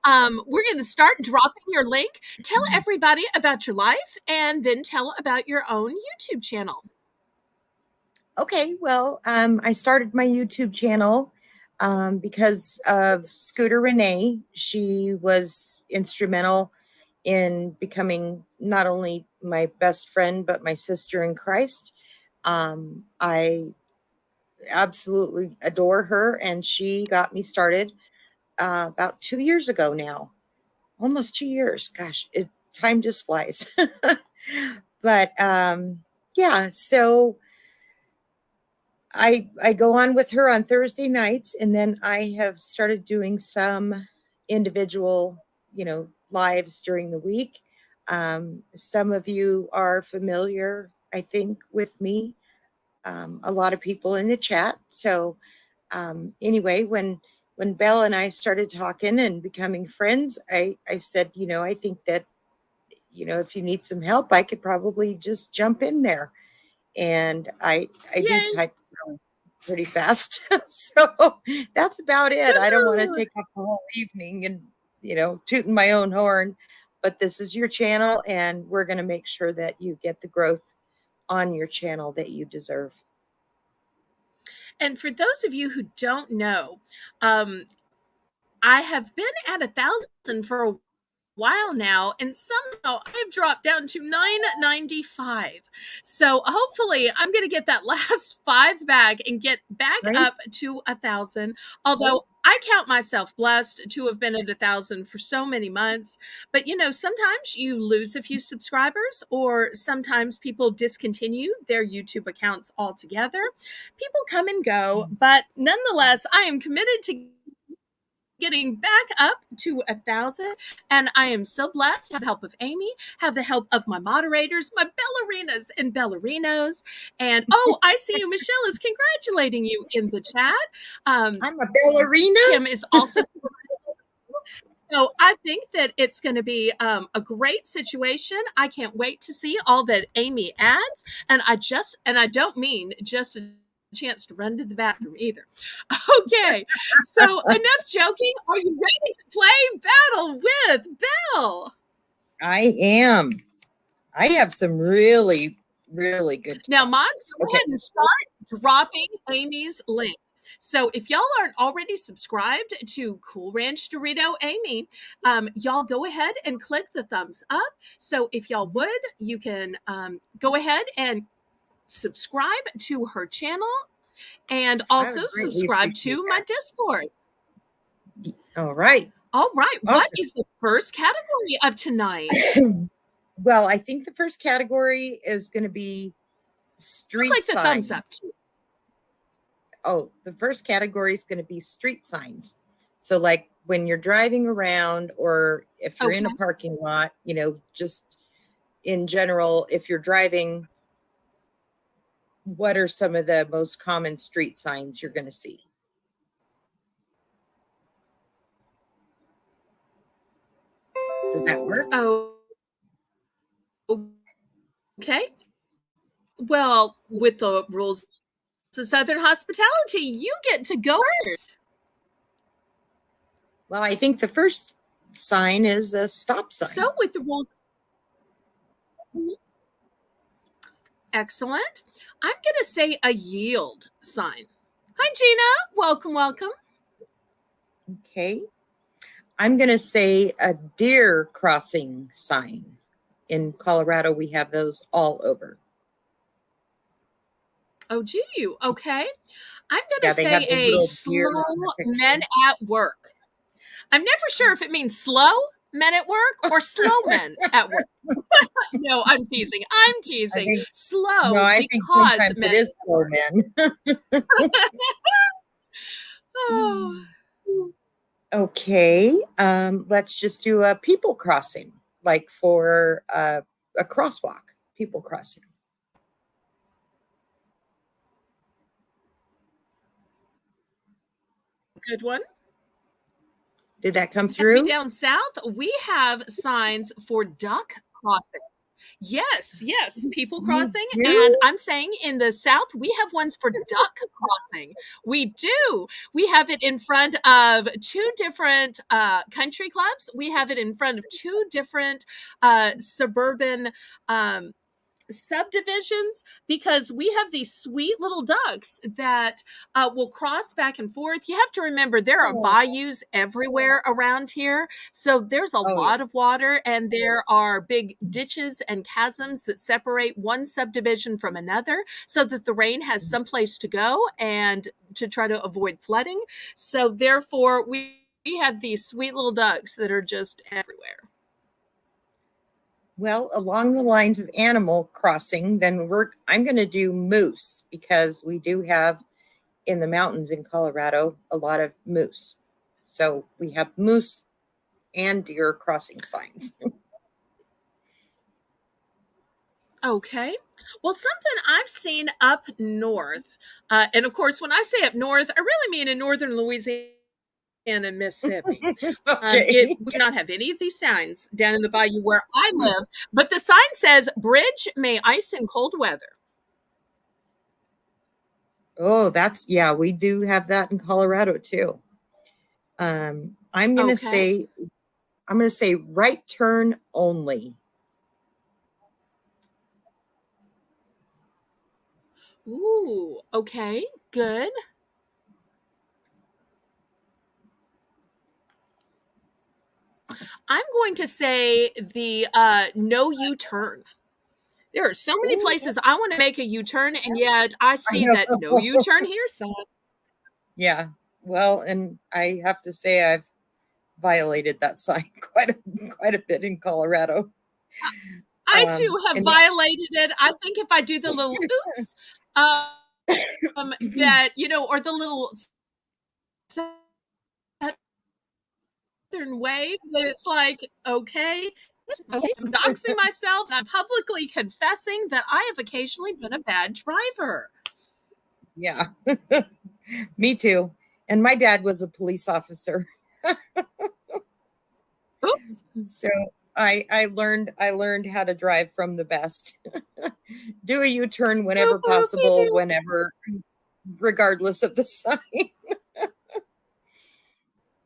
we're going to start dropping your link. Tell everybody about your life, and then tell about your own YouTube channel. Okay, well, I started my YouTube channel because of Scooter Renee. She was instrumental in becoming not only my best friend, but my sister in Christ. I absolutely adore her, and she got me started about 2 years ago now. Almost 2 years. Gosh, time just flies. But yeah, so I go on with her on Thursday nights, and then I have started doing some individual, lives during the week. Some of you are familiar, I think, with me. A lot of people in the chat. So anyway, when Belle and I started talking and becoming friends, I said, I think that, if you need some help, I could probably just jump in there. And I do type pretty fast. So that's about it. I don't want to take up the whole evening and, tooting my own horn, but this is your channel, and we're going to make sure that you get the growth on your channel that you deserve. And for those of you who don't know, I have been at 1,000 for a while now, and somehow I've dropped down to 995. So hopefully I'm going to get that last 5 back and get back Right? up to 1,000. Although I count myself blessed to have been at 1,000 for so many months. But sometimes you lose a few subscribers, or sometimes people discontinue their YouTube accounts altogether. People come and go, but nonetheless, I am committed to getting back up to 1,000, and I am so blessed to have the help of Amy, have the help of my moderators, my ballerinas and ballerinos. And I see you. Michelle is congratulating you in the chat. I'm a ballerina. Kim is also. So I think that it's going to be a great situation. I can't wait to see all that Amy adds. And I don't mean just a chance to run to the bathroom either. Okay, so enough joking. Are you ready to play Battle with Belle? I am. I have some really, really good. Now, mods, go ahead and start dropping Amy's link. So if y'all aren't already subscribed to Cool Ranch Dorito Amy, y'all go ahead and click the thumbs up. So if y'all would, you can go ahead and subscribe to her channel, and also subscribe to my Discord. All right. All right. Awesome. What is the first category of tonight? Well, I think the first category is going to be street Click the signs. thumbs up too. Oh, the first category is going to be street signs. So like when you're driving around, or if you're in a parking lot, just in general, if you're driving, what are some of the most common street signs you're going to see? Does that work? Oh, okay. Well, with the rules of Southern hospitality, you get to go first. Well, I think the first sign is a stop sign. So with the rules. Excellent. I'm going to say a yield sign. Hi, Gina. Welcome, welcome. Okay. I'm going to say a deer crossing sign. In Colorado, we have those all over. Oh, do you? Okay. I'm going to say a slow men at work. I'm never sure if it means slow men at work or slow men at work. No, I'm teasing. I'm teasing. Slow. No, I think sometimes it is slow men. Oh. Okay. Let's just do a people crossing, like for a crosswalk, people crossing. Good one. Did that come through? Down south, we have signs for duck crossing. Yes, people crossing. And I'm saying in the south, we have ones for duck crossing. We do. We have it in front of 2 different country clubs. We have it in front of 2 different suburban subdivisions, because we have these sweet little ducks that will cross back and forth. You have to remember there are bayous everywhere around here, so there's a lot of water, and there are big ditches and chasms that separate one subdivision from another, so that the rain has someplace to go and to try to avoid flooding. So therefore we have these sweet little ducks that are just everywhere. Well, along the lines of animal crossing, then I'm going to do moose, because we do have in the mountains in Colorado a lot of moose. So we have moose and deer crossing signs. Okay. Well, something I've seen up north, and of course, when I say up north, I really mean in northern Louisiana and Mississippi. We do not have any of these signs down in the bayou where I live, but the sign says, "Bridge may ice in cold weather." Oh, we do have that in Colorado too. I'm going to say right turn only. Ooh, okay, good. I'm going to say the no U-turn. There are so many Ooh, places I want to make a U-turn, and yet I I see know. that no U-turn here, son. Yeah. Well, and I have to say I've violated that sign quite a bit in Colorado. I too have And violated it. I think if I do the little oops, that or the little southern wave, that it's like, okay, I'm doxing myself, and I'm publicly confessing that I have occasionally been a bad driver. yeah, me too. And my dad was a police officer, Oops. so I learned how to drive from the best. Do a U-turn whenever Boop, boop, me possible, too. whenever, regardless of the sign.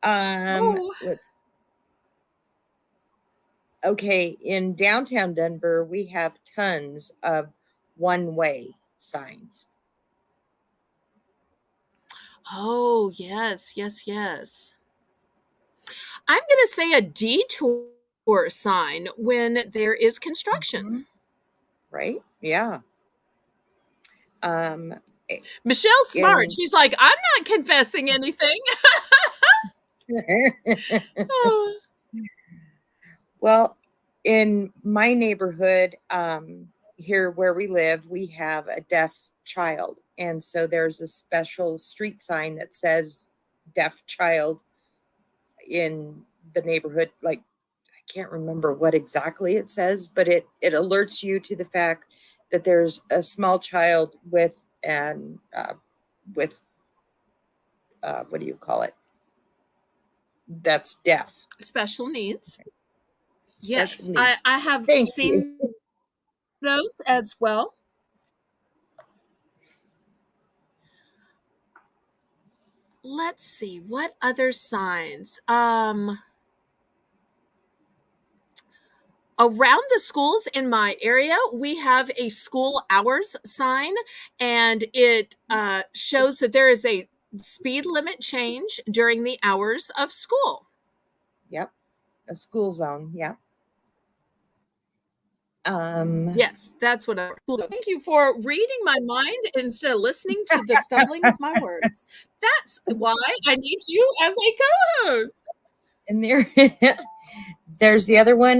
Oh, Let's Okay, in downtown Denver, we have tons of one-way signs. oh, yes, yes, yes. I'm going to say a detour sign when there is construction. Mhm. Right? Yeah. Um, Michelle's smart. in She's like, I'm not confessing anything. Oh, well, in my neighborhood, here where we live, we have a deaf child, and so there's a special street sign that says "deaf child" in the neighborhood. Like, I can't remember what exactly it says, but it alerts you to the fact that there's a small child with with what do you call it? That's deaf, special needs. special Yes, I, needs. I have Thank you. seen those as well. Let's see, what other signs? Around the schools in my area, we have a school hours sign, and it shows that there is a speed limit change during the hours of school. Yep, a school zone. Yep. Um, Yes, that's what I. Thank you for reading my mind instead of listening to the stumbling of my words. That's why I need you as a co-host. and there's the other one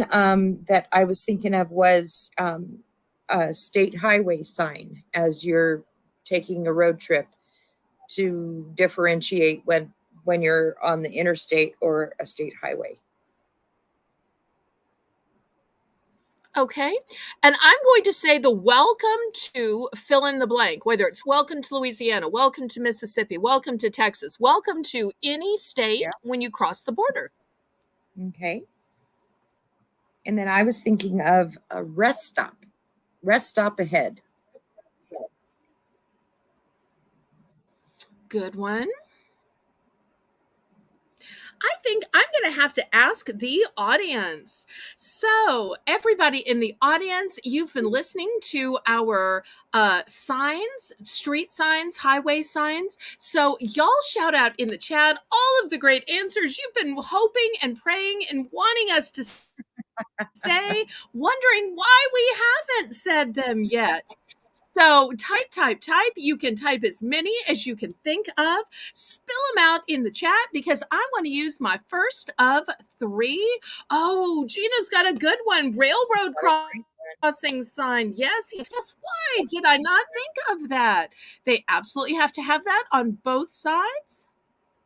that I was thinking of was a state highway sign as you're taking a road trip to differentiate when you're on the interstate or a state highway. Okay. And I'm going to say the welcome to fill in the blank, whether it's welcome to Louisiana, welcome to Mississippi, welcome to Texas, welcome to any state Yeah. when you cross the border. Okay. And then I was thinking of a rest stop ahead. Good one. I think I'm going to have to ask the audience. So, everybody in the audience, you've been listening to our signs, street signs, highway signs. So, y'all shout out in the chat all of the great answers you've been hoping and praying and wanting us to say, wondering why we haven't said them yet. So type. You can type as many as you can think of. Spill them out in the chat because I want to use my first of three. Oh, Gina's got a good one. Railroad crossing sign. Yes. Why did I not think of that? They absolutely have to have that on both sides.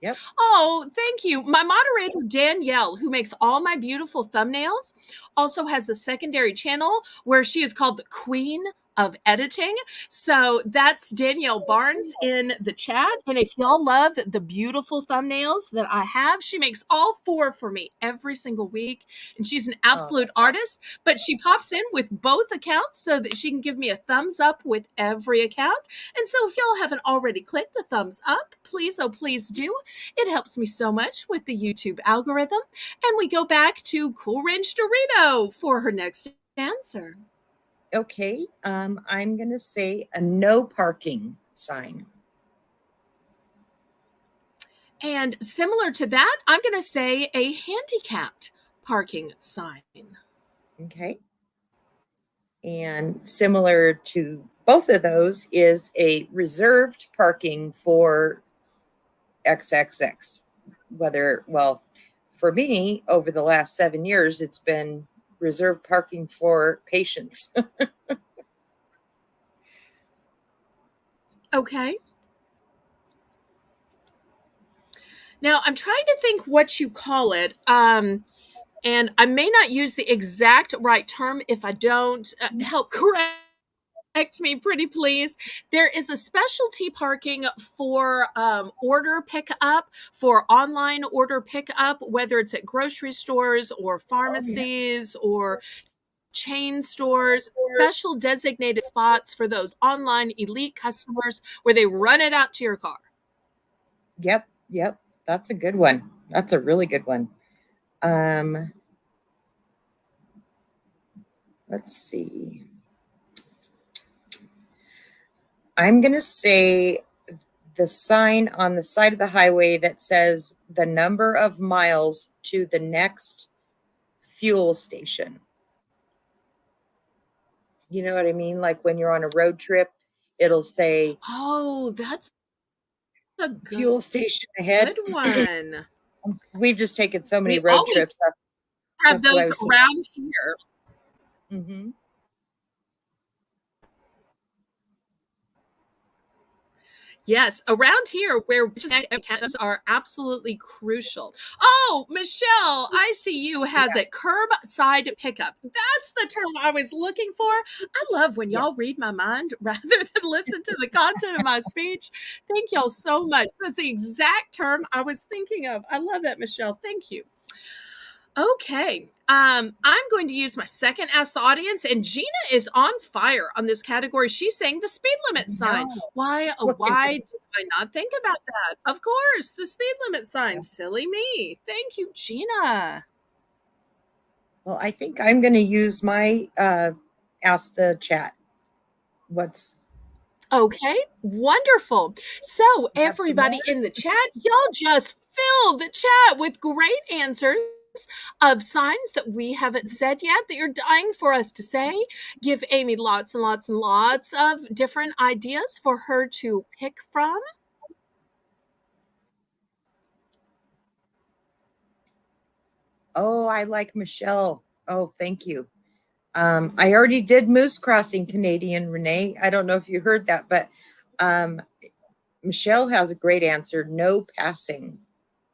Yep. Oh, thank you. My moderator, Danielle, who makes all my beautiful thumbnails, also has a secondary channel where she is called the Queen of Editing. So that's Danielle Barnes in the chat. And if y'all love the beautiful thumbnails that I have, she makes all four for me every single week. And she's an absolute artist, but she pops in with both accounts so that she can give me a thumbs up with every account. And so if y'all haven't already clicked the thumbs up, please, oh, please do. It helps me so much with the YouTube algorithm. And we go back to Cool Ranch Dorito for her next answer. Okay. I'm going to say a no parking sign. And similar to that, I'm going to say a handicapped parking sign. Okay. And similar to both of those is a reserved parking for XXX. For me, over the last 7 years, it's been reserved parking for patients. Okay. Now I'm trying to think what you call it. And I may not use the exact right term. If I don't, help correct me, pretty please. There is a specialty parking for order pickup, for online order pickup, whether it's at grocery stores or pharmacies or chain stores, special designated spots for those online elite customers where they run it out to your car. Yep. That's a good one. That's a really good one. Let's see. I'm going to say the sign on the side of the highway that says the number of miles to the next fuel station. You know what I mean? Like when you're on a road trip, it'll say, oh, that's a fuel station ahead. Good one. We've just taken so many We road always trips. have That's what those I was thinking. around here. Mm-hmm. Yes, around here where tests are absolutely crucial. Oh, Michelle, I see you has it. Curbside pickup. That's the term I was looking for. I love when y'all read my mind rather than listen to the content of my speech. Thank y'all so much. That's the exact term I was thinking of. I love that, Michelle. Thank you. Okay. I'm going to use my second Ask the Audience, and Gina is on fire on this category. She's saying the speed limit sign. Why did I not think about that? Of course, the speed limit sign. Silly me. Thank you, Gina. Well, I think I'm going to use my Ask the Chat. Okay, wonderful. So, everybody in the chat, y'all just fill the chat with great answers of signs that we haven't said yet that you're dying for us to say. Give Amy lots and lots and lots of different ideas for her to pick from. Oh, I like Michelle. Oh, thank you. I already did Moose Crossing Canadian, Renee. I don't know if you heard that, but Michelle has a great answer. No passing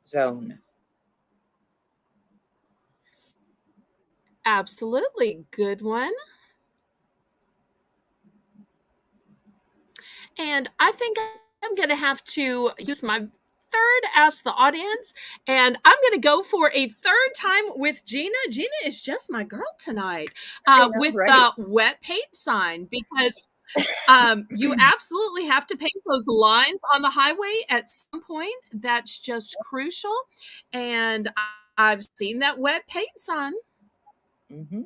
zone. Absolutely. Good one. And I think I'm going to have to use my third Ask the Audience, and I'm going to go for a third time with Gina. Gina is just my girl tonight with the wet paint sign, because you absolutely have to paint those lines on the highway at some point. That's just crucial. And I've seen that wet paint sign. Mm-hmm.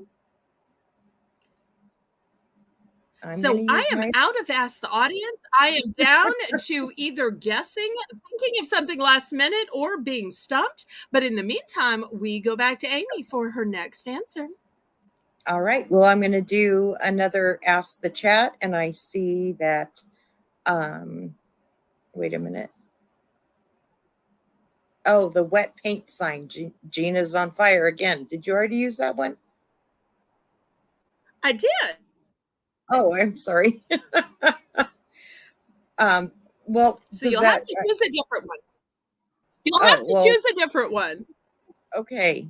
So I am out of Ask the Audience. I am down to either guessing, thinking of something last minute, or being stumped. But in the meantime, we go back to Amy for her next answer. All right. Well, I'm going to do another Ask the Chat, and I see that, wait a minute. Oh, the wet paint sign. Gina's on fire again. Did you already use that one? I did. Oh, I'm sorry. Well, so you'll have to choose a different one. You'll have to choose a different one. Okay.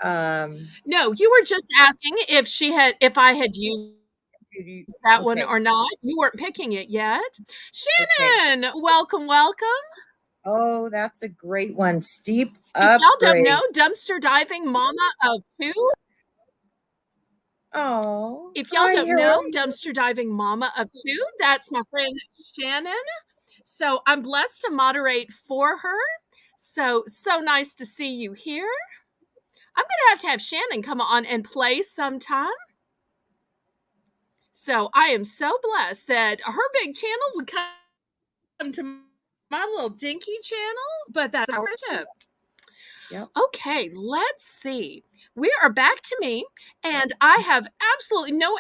No, you were just asking if I had used that one or not. You weren't picking it yet. Shannon, welcome. Oh, that's a great one. Steep upgrade. If y'all don't know, dumpster diving mama of two. Oh. If y'all don't know, dumpster diving mama of two, that's my friend Shannon. So I'm blessed to moderate for her. So nice to see you here. I'm going to have Shannon come on and play sometime. So I am so blessed that her big channel would come to my little dinky channel, but that's our friendship. Yep. Okay, let's see. We are back to me, and I have absolutely no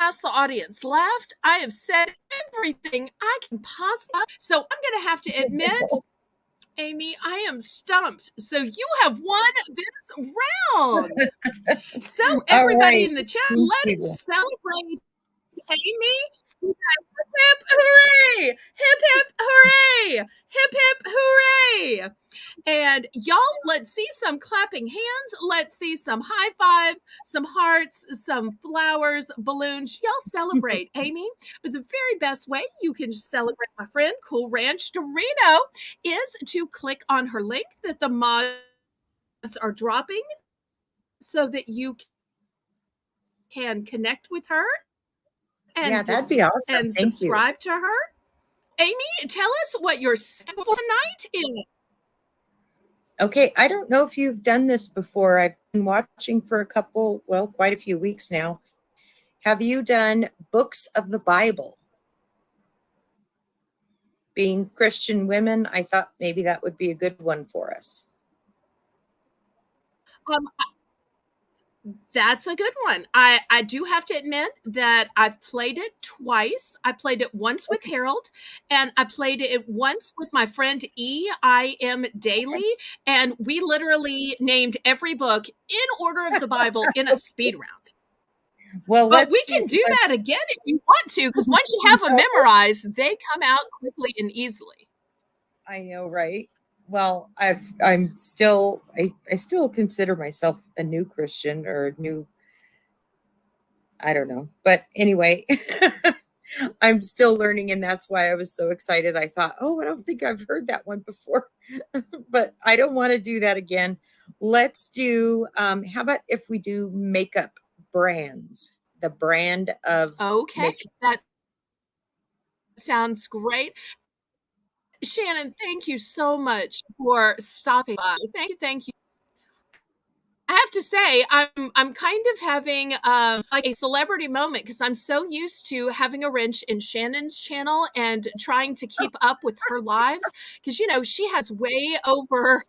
Ask the Audience left. I have said everything I can possibly. So I'm going to have to admit, Amy, I am stumped. So you have won this round. So everybody in the chat, let's celebrate Amy. Hip hip hooray! Hip hip hooray! Hip hip hooray! And y'all, let's see some clapping hands. Let's see some high fives, some hearts, some flowers, balloons. Y'all celebrate Amy. But the very best way you can celebrate my friend Cool Ranch Dorito is to click on her link that the mods are dropping so that you can connect with her and, that'd be awesome. and Thank subscribe to her. Amy, tell us what your schedule for tonight is. Okay, I don't know if you've done this before. I've been watching for quite a few weeks now. Have you done books of the Bible? Being Christian women, I thought maybe that would be a good one for us. That's a good one. I do have to admit that I've played it twice. I played it once with Harold, and I played it once with my friend E.I.M. Daly, and we literally named every book in order of the Bible in a speed round. Well, but we can do that again if you want to, because once you have them memorized, they come out quickly and easily. I know, right? Well, I still consider myself a new Christian or I don't know. But anyway, I'm still learning, and that's why I was so excited. I thought, I don't think I've heard that one before, but I don't want to do that again. Let's do, how about if we do makeup brands, the brand of Okay, makeup. that sounds great. Shannon, thank you so much for stopping by. Thank you. I have to say, I'm kind of having like a celebrity moment because I'm so used to having a wrench in Shannon's channel and trying to keep up with her lives because she has way over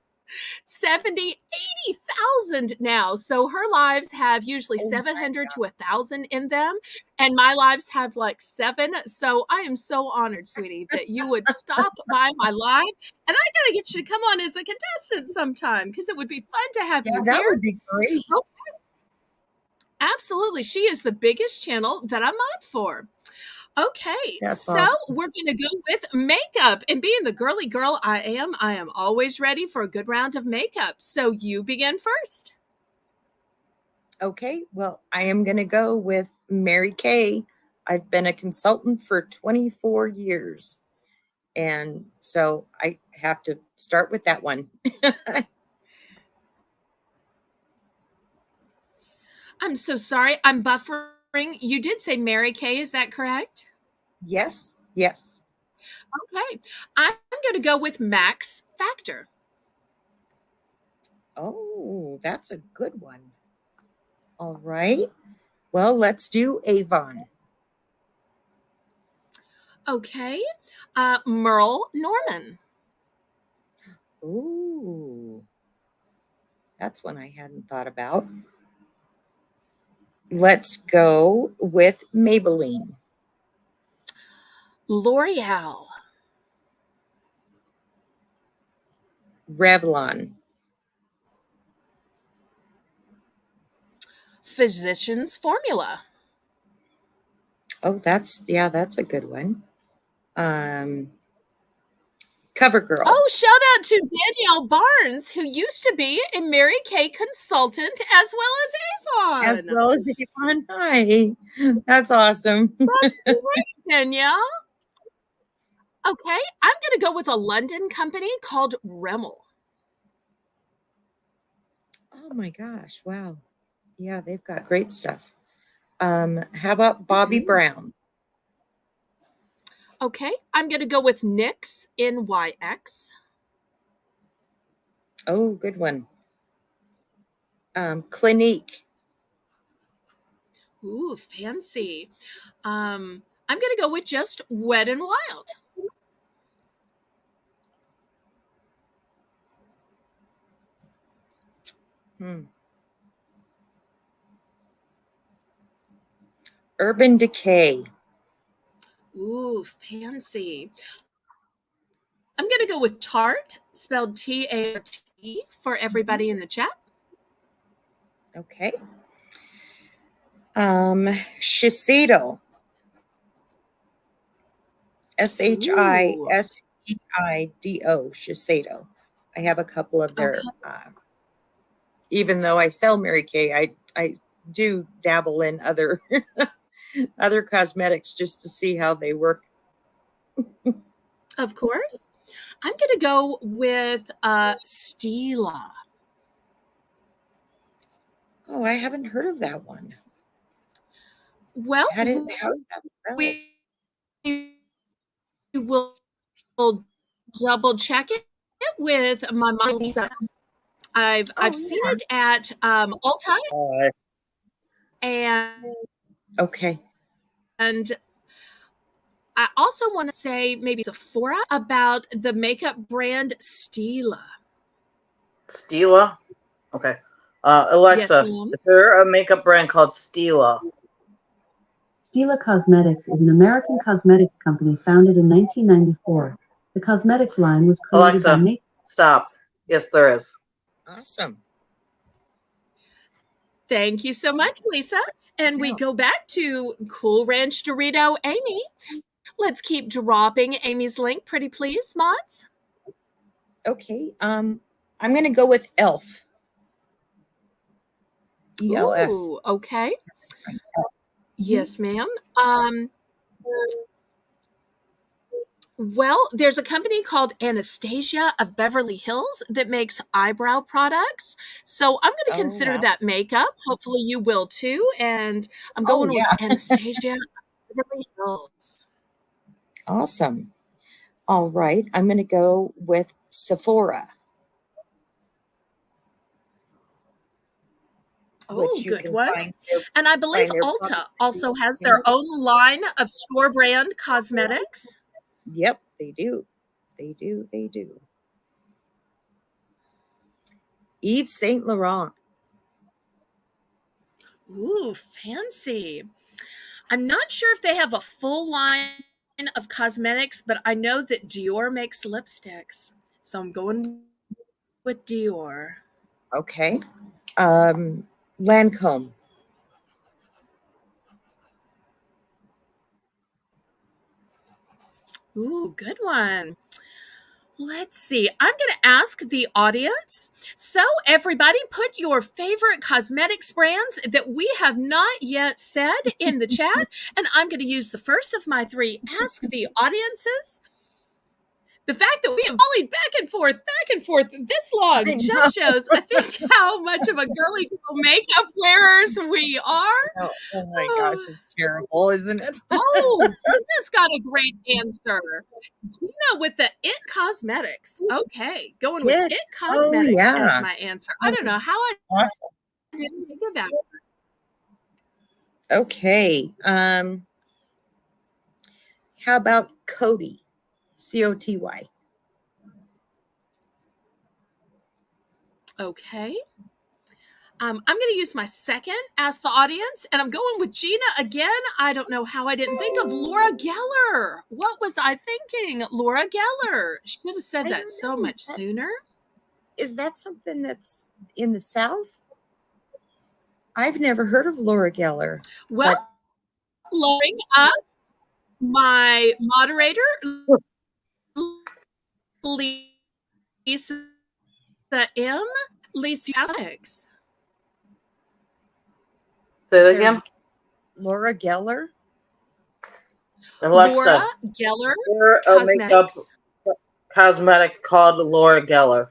80,000 now. So her lives have usually 700 to 1,000 in them. And my lives have like 7. So I am so honored, sweetie, that you would stop by my live. And I got to get you to come on as a contestant sometime because it would be fun to have you that here. Would be great. Okay. Absolutely. She is the biggest channel that I'm on for. Okay, That's so awesome. we're going to go with makeup. And being the girly girl I am always ready for a good round of makeup. So you begin first. Okay, well, I am going to go with Mary Kay. I've been a consultant for 24 years. And so I have to start with that one. I'm so sorry. I'm buffering. You did say Mary Kay. Is that correct? Yes. Okay. I'm going to go with Max Factor. Oh, that's a good one. All right. Well, let's do Avon. Okay. Merle Norman. Ooh, that's one I hadn't thought about. Let's go with Maybelline. L'Oreal. Revlon. Physicians Formula. Oh, that's a good one. CoverGirl. Oh, shout out to Danielle Barnes, who used to be a Mary Kay consultant as well as Avon. Hi. That's awesome. That's great, Danielle. Okay, I'm going to go with a London company called Rimmel. Oh my gosh, wow. Yeah, they've got great stuff. How about Bobbi Brown? Okay, I'm going to go with NYX, NYX. Oh, good one. Clinique. Ooh, fancy. I'm going to go with just Wet and Wild. Urban Decay. Ooh, fancy. I'm going to go with Tarte, spelled T-A-R-T, for everybody in the chat. Okay. Shiseido. Shiseido. Shiseido. I have a couple of their. Okay. Even though I sell Mary Kay, I do dabble in other other cosmetics just to see how they work. Of course. I'm going to go with Stila. Oh, I haven't heard of that one. Well, how is that spelled? We will double check it with my mom, Lisa. I've seen it at Ulta. And okay. And I also want to say maybe Sephora about the makeup brand Stila. Stila? Okay. Alexa, yes, ma'am. is there a makeup brand called Stila? Stila Cosmetics is an American cosmetics company founded in 1994. The cosmetics line was created Alexa, by stop. Yes, there is. Awesome. Thank you so much, Lisa. And we go back to Cool Ranch Dorito Amy. Let's keep dropping Amy's link, pretty please, mods. Okay. I'm going to go with ELF. ELF. Ooh, okay. ELF. Yes, ma'am. Well, there's a company called Anastasia of Beverly Hills that makes eyebrow products. So I'm going to consider that makeup. Hopefully you will too. And I'm going with Anastasia of Beverly Hills. Awesome. All right. I'm going to go with Sephora. Oh, good one. And I believe Ulta also has their own line of store brand cosmetics. Yep, they do. They do. They do. Yves Saint Laurent. Ooh, fancy. I'm not sure if they have a full line of cosmetics, but I know that Dior makes lipsticks. So I'm going with Dior. Okay. Lancome. Ooh, good one. Let's see. I'm going to ask the audience. So, everybody, put your favorite cosmetics brands that we have not yet said in the chat. And I'm going to use the first of my three Ask the Audiences. The fact that we have volleyed back and forth this long just shows, I think, how much of a girly girl makeup wearers we are. Oh my gosh, it's terrible, isn't it? Oh, Gina's got a great answer. Gina with the It Cosmetics. Okay, going with It Cosmetics as my answer. I don't know how I didn't think of that. Okay. How about Coty? C-O-T-Y. Okay. I'm going to use my second Ask the Audience, and I'm going with Gina again. I don't know how I didn't think of Laura Geller. What was I thinking? Laura Geller. Should have said that so much sooner. Is that something that's in the South? I've never heard of Laura Geller. Well, lowering up my moderator, Lisa M. Lisa Alex. Say that again. Laura Geller. Alexa, Laura Geller. A makeup cosmetic called Laura Geller.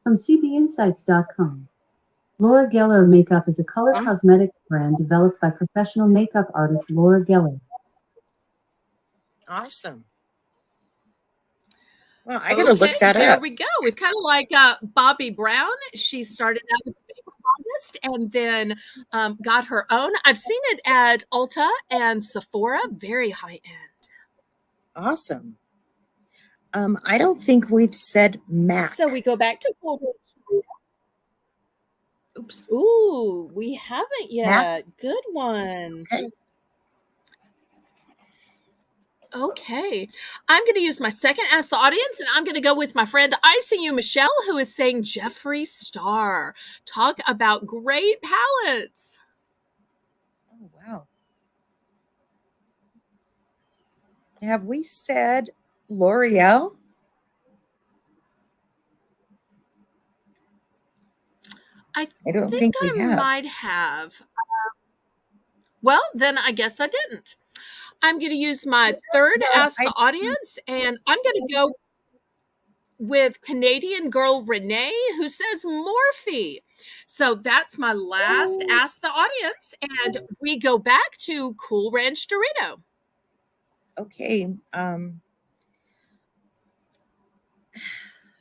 From cbinsights.com. Laura Geller Makeup is a color cosmetic brand developed by professional makeup artist Laura Geller. Awesome. Well, I gotta look that up. There we go. It's kind of like Bobbi Brown. She started out as a makeup August and then got her own. I've seen it at Ulta and Sephora, very high end. Awesome. I don't think we've said MAC. So we go back to Oops. Ooh, we haven't yet. MAC? Good one. Okay. Okay. I'm going to use my second Ask the Audience, and I'm going to go with my friend ICU Michelle, who is saying Jeffree Star. Talk about great palettes. Oh, wow. Have we said L'Oreal? I don't think we I have. might have. Well, then I guess I didn't. I'm going to use my third Ask the Audience, and I'm going to go with Canadian girl Renee, who says Morphe. So that's my last Ask the Audience, and we go back to Cool Ranch Dorito. Okay.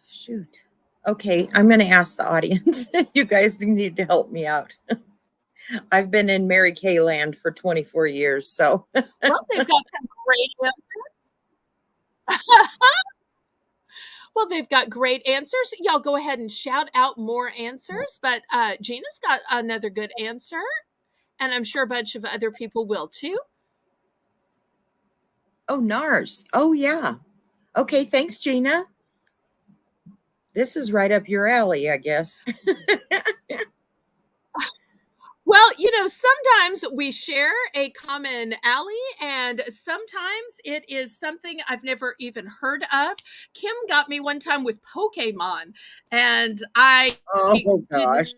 Shoot. Okay, I'm going to ask the audience. You guys need to help me out. I've been in Mary Kay land for 24 years, so. Well, they've got some great answers. Well, they've got great answers. Y'all go ahead and shout out more answers, but Gina's got another good answer, and I'm sure a bunch of other people will too. Oh, NARS. Oh, yeah. Okay, thanks, Gina. This is right up your alley, I guess. Well, sometimes we share a common alley, and sometimes it is something I've never even heard of. Kim got me one time with Pokemon, and I did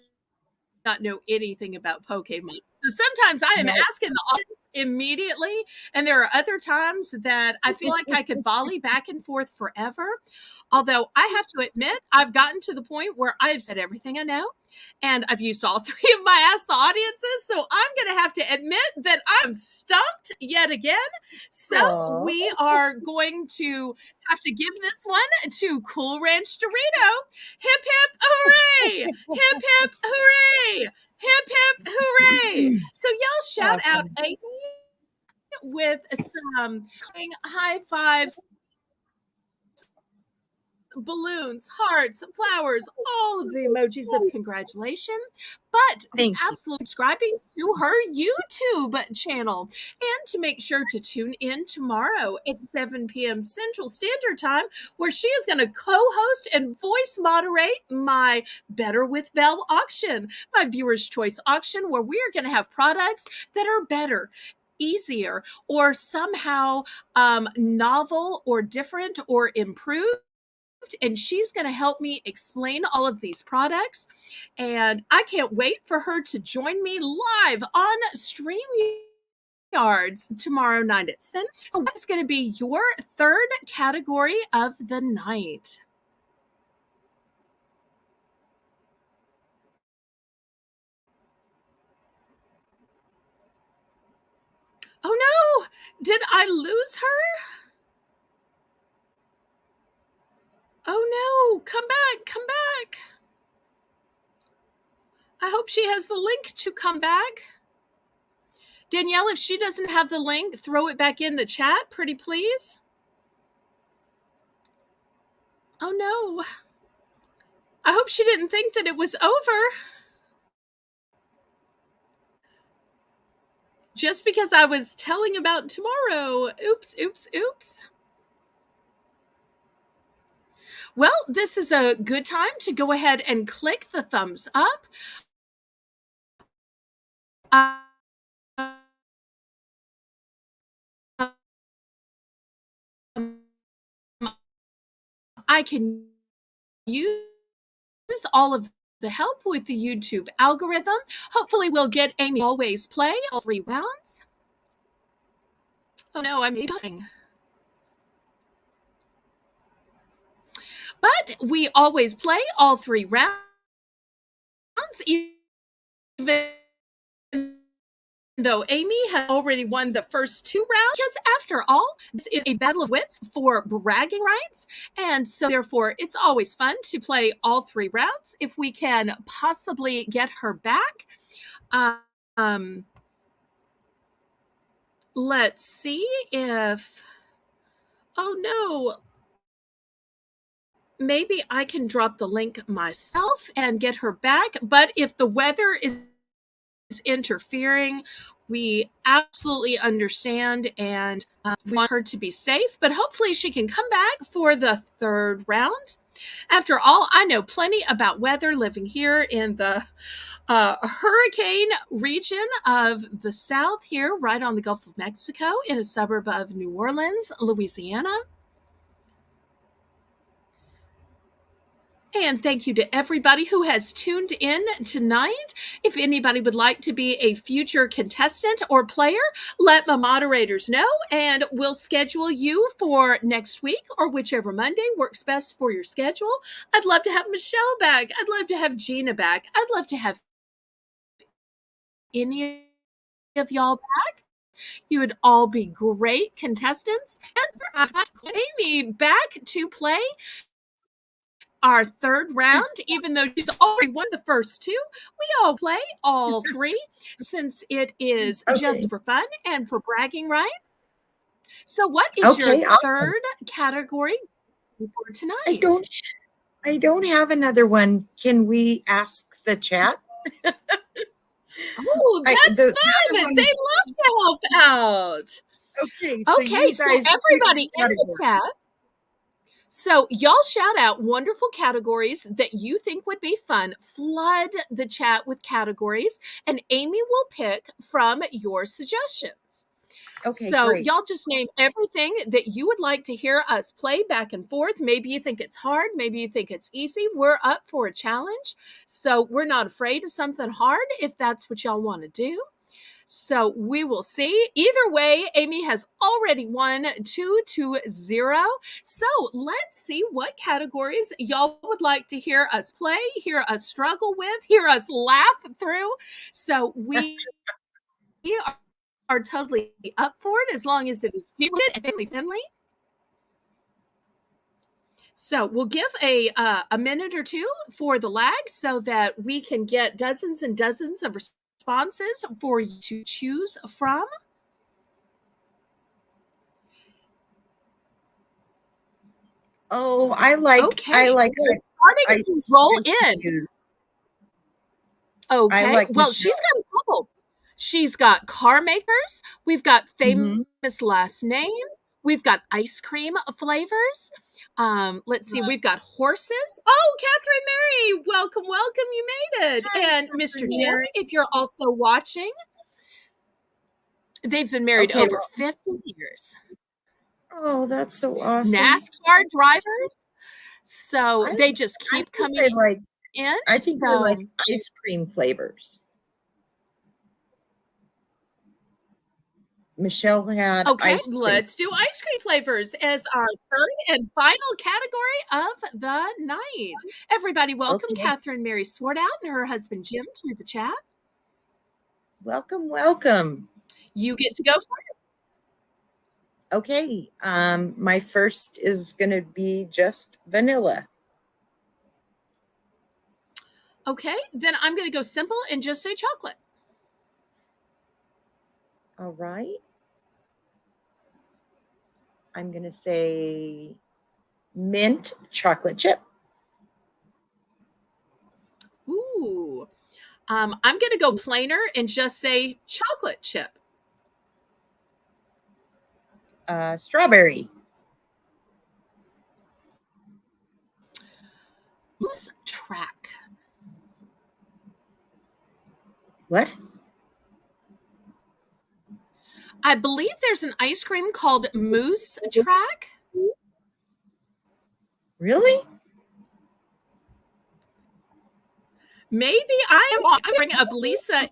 not know anything about Pokemon. So sometimes I am asking the audience immediately, and there are other times that I feel like I could volley back and forth forever. Although I have to admit, I've gotten to the point where I've said everything I know, and I've used all three of my Ask the Audiences. So I'm going to have to admit that I'm stumped yet again. So we are going to have to give this one to Cool Ranch Dorito. Hip, hip, hooray! Hip, hip, hooray! Hip, hip, hooray! So y'all shout out Amy with some high fives, balloons, hearts, flowers, all of the emojis of congratulation, but absolutely subscribing to her YouTube channel. And to make sure to tune in tomorrow at 7 p.m. Central Standard Time, where she is going to co-host and voice moderate my Better with Belle auction, my viewer's choice auction, where we are going to have products that are better, easier, or somehow novel or different or improved. And she's going to help me explain all of these products. And I can't wait for her to join me live on StreamYards tomorrow night at 7. So what is going to be your third category of the night? Oh no! Did I lose her? Oh no! Come back! Come back! I hope she has the link to come back. Danielle, if she doesn't have the link, throw it back in the chat, pretty please. Oh no. I hope she didn't think that it was over. Just because I was telling about tomorrow. Oops, oops, oops. Well, this is a good time to go ahead and click the thumbs up. I can use all of the help with the YouTube algorithm. Hopefully we'll get Amy always play all 3 rounds. Oh no, I'm buffing. But we always play all 3 rounds, even though Amy has already won the first 2 rounds, because after all, this is a battle of wits for bragging rights. And so, therefore, it's always fun to play all 3 rounds if we can possibly get her back. Let's see if. Oh no. Maybe I can drop the link myself and get her back. But if the weather is interfering, we absolutely understand, and we want her to be safe, but hopefully she can come back for the 3rd round. After all, I know plenty about weather living here in the hurricane region of the South, here right on the Gulf of Mexico, in a suburb of New Orleans, Louisiana. And thank you to everybody who has tuned in tonight. If anybody would like to be a future contestant or player, let my moderators know, and we'll schedule you for next week or whichever Monday works best for your schedule. I'd love to have Michelle back. I'd love to have Gina back. I'd love to have any of y'all back. You would all be great contestants. And I've got Amy back to play our 3rd round, even though she's already won the first 2. We all play all 3 since it is just for fun and for bragging rights. So what is your awesome 3rd category for tonight? I don't have another one. Can we ask the chat? Oh, that's fun. They love to help out. Okay, so everybody in the chat. So y'all shout out wonderful categories that you think would be fun. Flood the chat with categories, and Amy will pick from your suggestions. Okay, so great. Y'all just name everything that you would like to hear us play back and forth. Maybe you think it's hard. Maybe you think it's easy. We're up for a challenge. So we're not afraid of something hard if that's what y'all want to do. So we will see. Either way, Amy has already won 2-0. So let's see what categories y'all would like to hear us play, hear us struggle with, hear us laugh through. So we are totally up for it as long as it is genuine and family-friendly. So we'll give a minute or two for the lag so that we can get dozens and dozens of responses for you to choose from. Oh, I like starting to roll in. Okay. Like well, she's got a couple. She's got car makers. We've got famous last names. We've got ice cream flavors. Let's see. We've got horses. Oh, Catherine Mary, welcome. You made it. Hi, and Catherine Mr. Jim, Mary. if you're also watching, they've been married over 50 years. Oh, that's so awesome. NASCAR drivers. So they just keep coming in. I think they like ice cream flavors. Michelle had ice cream. Let's do ice cream flavors as our 3rd and final category of the night. Everybody welcome Catherine Mary Swartout and her husband Jim to the chat. Welcome, welcome. You get to go first. Okay, my first is going to be just vanilla. Okay, then I'm going to go simple and just say chocolate. All right. I'm going to say mint chocolate chip. Ooh. I'm going to go plainer and just say chocolate chip. Strawberry. Mousse track. What? I believe there's an ice cream called Mousse Track. Really? Maybe I am wrong. I'm bringing up Lisa in.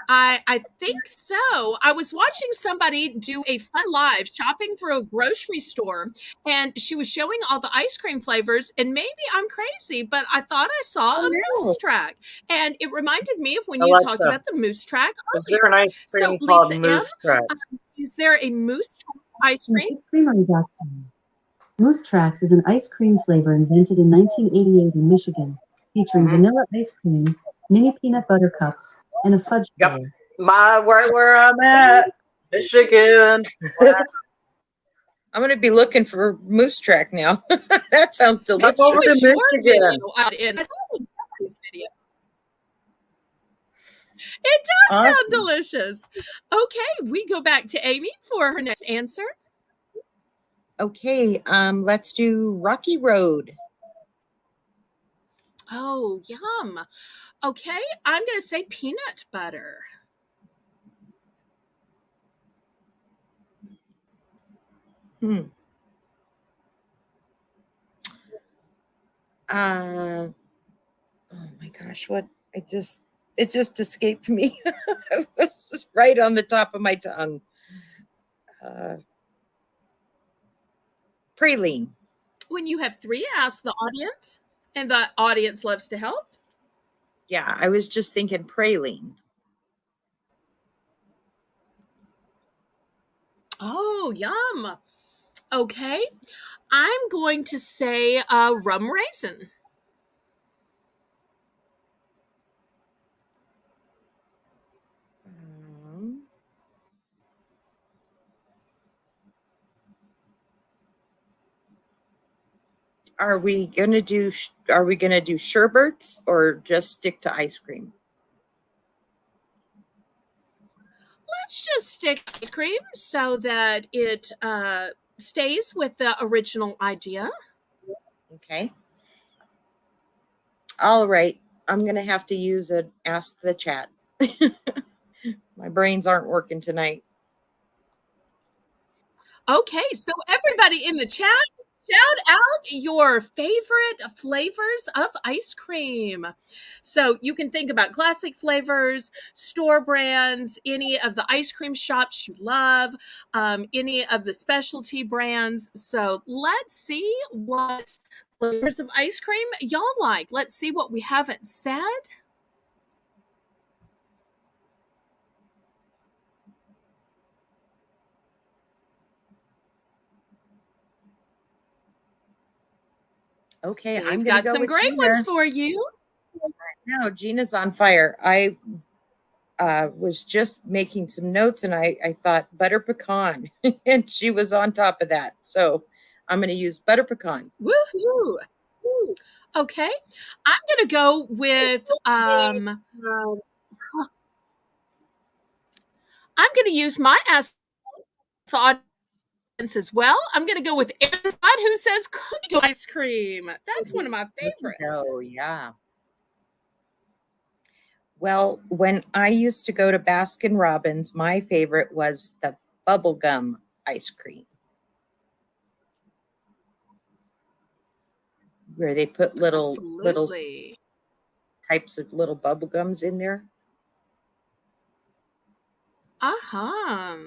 I think so. I was watching somebody do a fun live shopping through a grocery store, and she was showing all the ice cream flavors. And maybe I'm crazy, but I thought I saw Oh a no. moose track, and it reminded me of when you talked Alexa, about the moose track is earlier. there an ice So, cream called Lisa M, Moose Track? is there a moose track ice From cream? icecreamery.com. Moose Tracks is an ice cream flavor invented in 1988 in Michigan, featuring vanilla ice cream, mini peanut butter cups, and a fudge Yep. floor. Where I'm at, Michigan. I'm going to be looking for Moose Track now. That sounds Maybe Up delicious. over it to was your video Michigan. out in. I saw it in somebody's video. It does sound Awesome. delicious. Okay, we go back to Amy for her next answer. Okay, let's do Rocky Road. Oh, yum. Okay, I'm going to say peanut butter. Oh my gosh, it just escaped me. It was right on the top of my tongue. Praline. When you have three, ask the audience, and the audience loves to help. Yeah, I was just thinking praline. Oh, yum. Okay, I'm going to say rum raisin. Are we gonna do sherbets or just stick to ice cream? Let's just stick ice cream so that it stays with the original idea. Okay. All right. I'm gonna have to use an ask the chat. My brains aren't working tonight. Okay, so everybody in the chat, shout out your favorite flavors of ice cream. So you can think about classic flavors, store brands, any of the ice cream shops you love, any of the specialty brands. So let's see what flavors of ice cream y'all like. Let's see what we haven't said. Okay, We've I'm gonna got go some with great Gina. ones for you. No, Gina's on fire. I was just making some notes and I thought butter pecan, and she was on top of that. So I'm going to use butter pecan. Woohoo! Okay, I'm gonna go with I'm gonna use my ask the audience as well. I'm gonna go with Aaron Todd, who says cookie dough ice cream. That's one of my favorites. Oh yeah. Well, when I used to go to Baskin Robbins, my favorite was the bubblegum ice cream, where they put little Absolutely. types of little bubble gums in there. Uh-huh.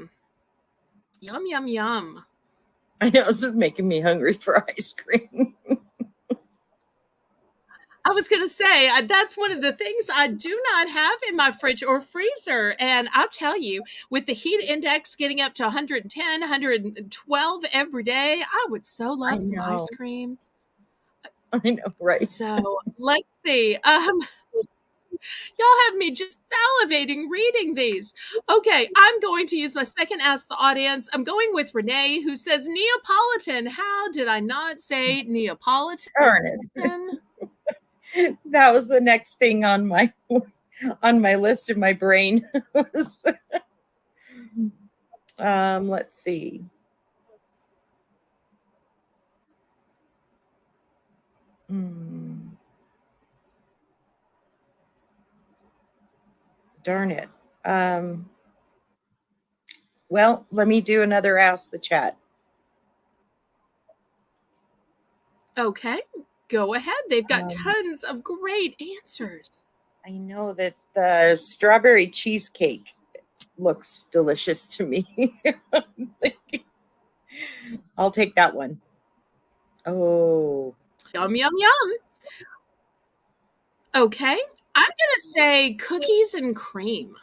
Yum, yum, yum. I know this is making me hungry for ice cream. I was going to say, that's one of the things I do not have in my fridge or freezer. And I'll tell you, with the heat index getting up to 110, 112 every day, I would so love some ice cream. I know, right? So let's see. Y'all have me just salivating reading these. Okay, I'm going to use my second Ask the Audience. I'm going with Renee, who says Neapolitan. How did I not say Neapolitan? Darn it. That was the next thing on my list in my brain. Let's see. Darn it. Well, let me do another Ask the Chat. Okay. Go ahead. They've got Um, tons of great answers. I know that the strawberry cheesecake looks delicious to me. I'll take that one. Oh, Yum, yum, yum. Okay. I'm going to say cookies and cream.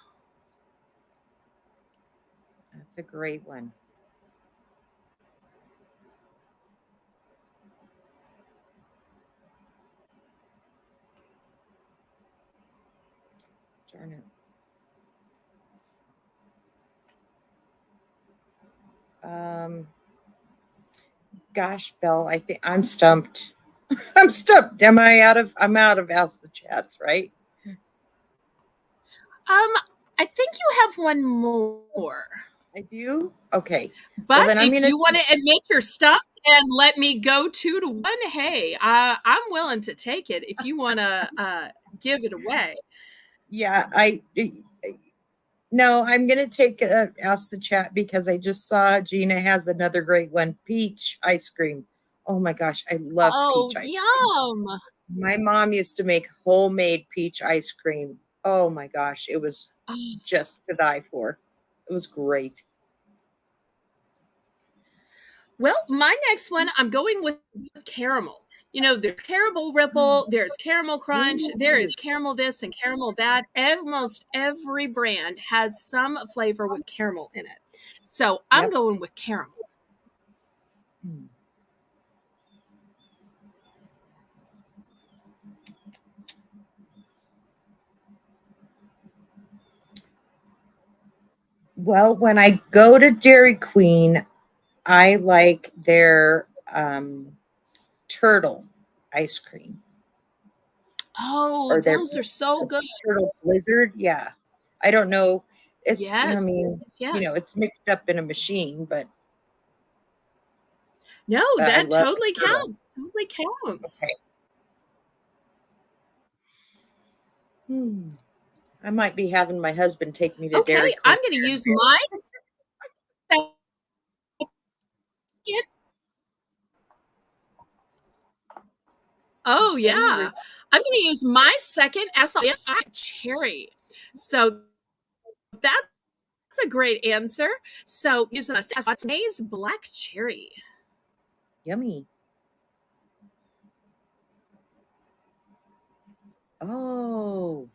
that's a great one. Darn it. Gosh, Belle, I think I'm stumped. I'm stumped. I'm out of Ask the Chats, right? I think you have one more. I do? Okay. But Well, then I'm if going to. you want to admit you're stumped and let me go 2-1, hey, I'm willing to take it if you want to give it away. Yeah, no, I'm going to take Ask the Chat because I just saw Gina has another great one, peach ice cream. Oh my gosh, I love Oh, peach ice cream. yum. My mom used to make homemade peach ice cream. Oh my gosh, it was just to die for. It was great. Well, my next one, I'm going with caramel. You know, there's caramel ripple, there's caramel crunch, there is caramel this and caramel that. Almost every brand has some flavor with caramel in it. So I'm Yep. going with caramel. Well, when I go to Dairy Queen, I like their turtle ice cream. Oh, Or their those are so good. turtle blizzard. Yeah. I don't know. I Yes. mean, Yes. it's mixed up in a machine, but No, I that love totally the turtle. counts. Totally counts. Okay. I might be having my husband take me to Dairy Okay, Queen. I'm going to use my second. Oh, yeah. I'm going to use my second cherry. So that's a great answer. So using a maize black cherry. Yummy. Oh,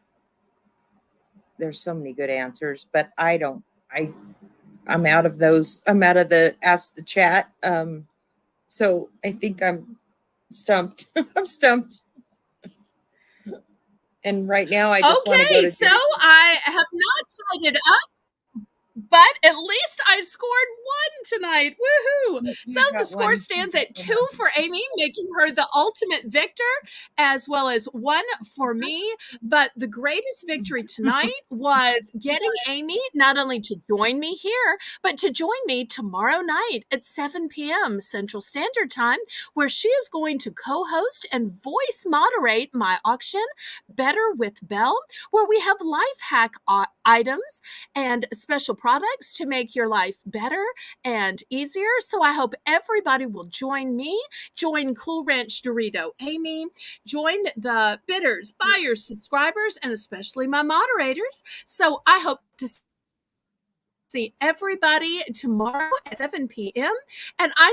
there's so many good answers, but I'm out of those. I'm out of the Ask the Chat. So I think I'm stumped. I'm stumped. And right now I just want to go Okay, to so I have not tied it up, but at least I scored 1 tonight. Woohoo! So the score stands at 2 for Amy, making her the ultimate victor, as well as 1 for me. But the greatest victory tonight was getting Amy not only to join me here, but to join me tomorrow night at 7 p.m. Central Standard Time, where she is going to co-host and voice moderate my auction, Better with Belle, where we have life hack items and special products to make your life better and easier. So I hope everybody will join me, join Cool Ranch Dorito Amy, join the bidders, buyers, subscribers, and especially my moderators. So I hope to see everybody tomorrow at 7 p.m. And I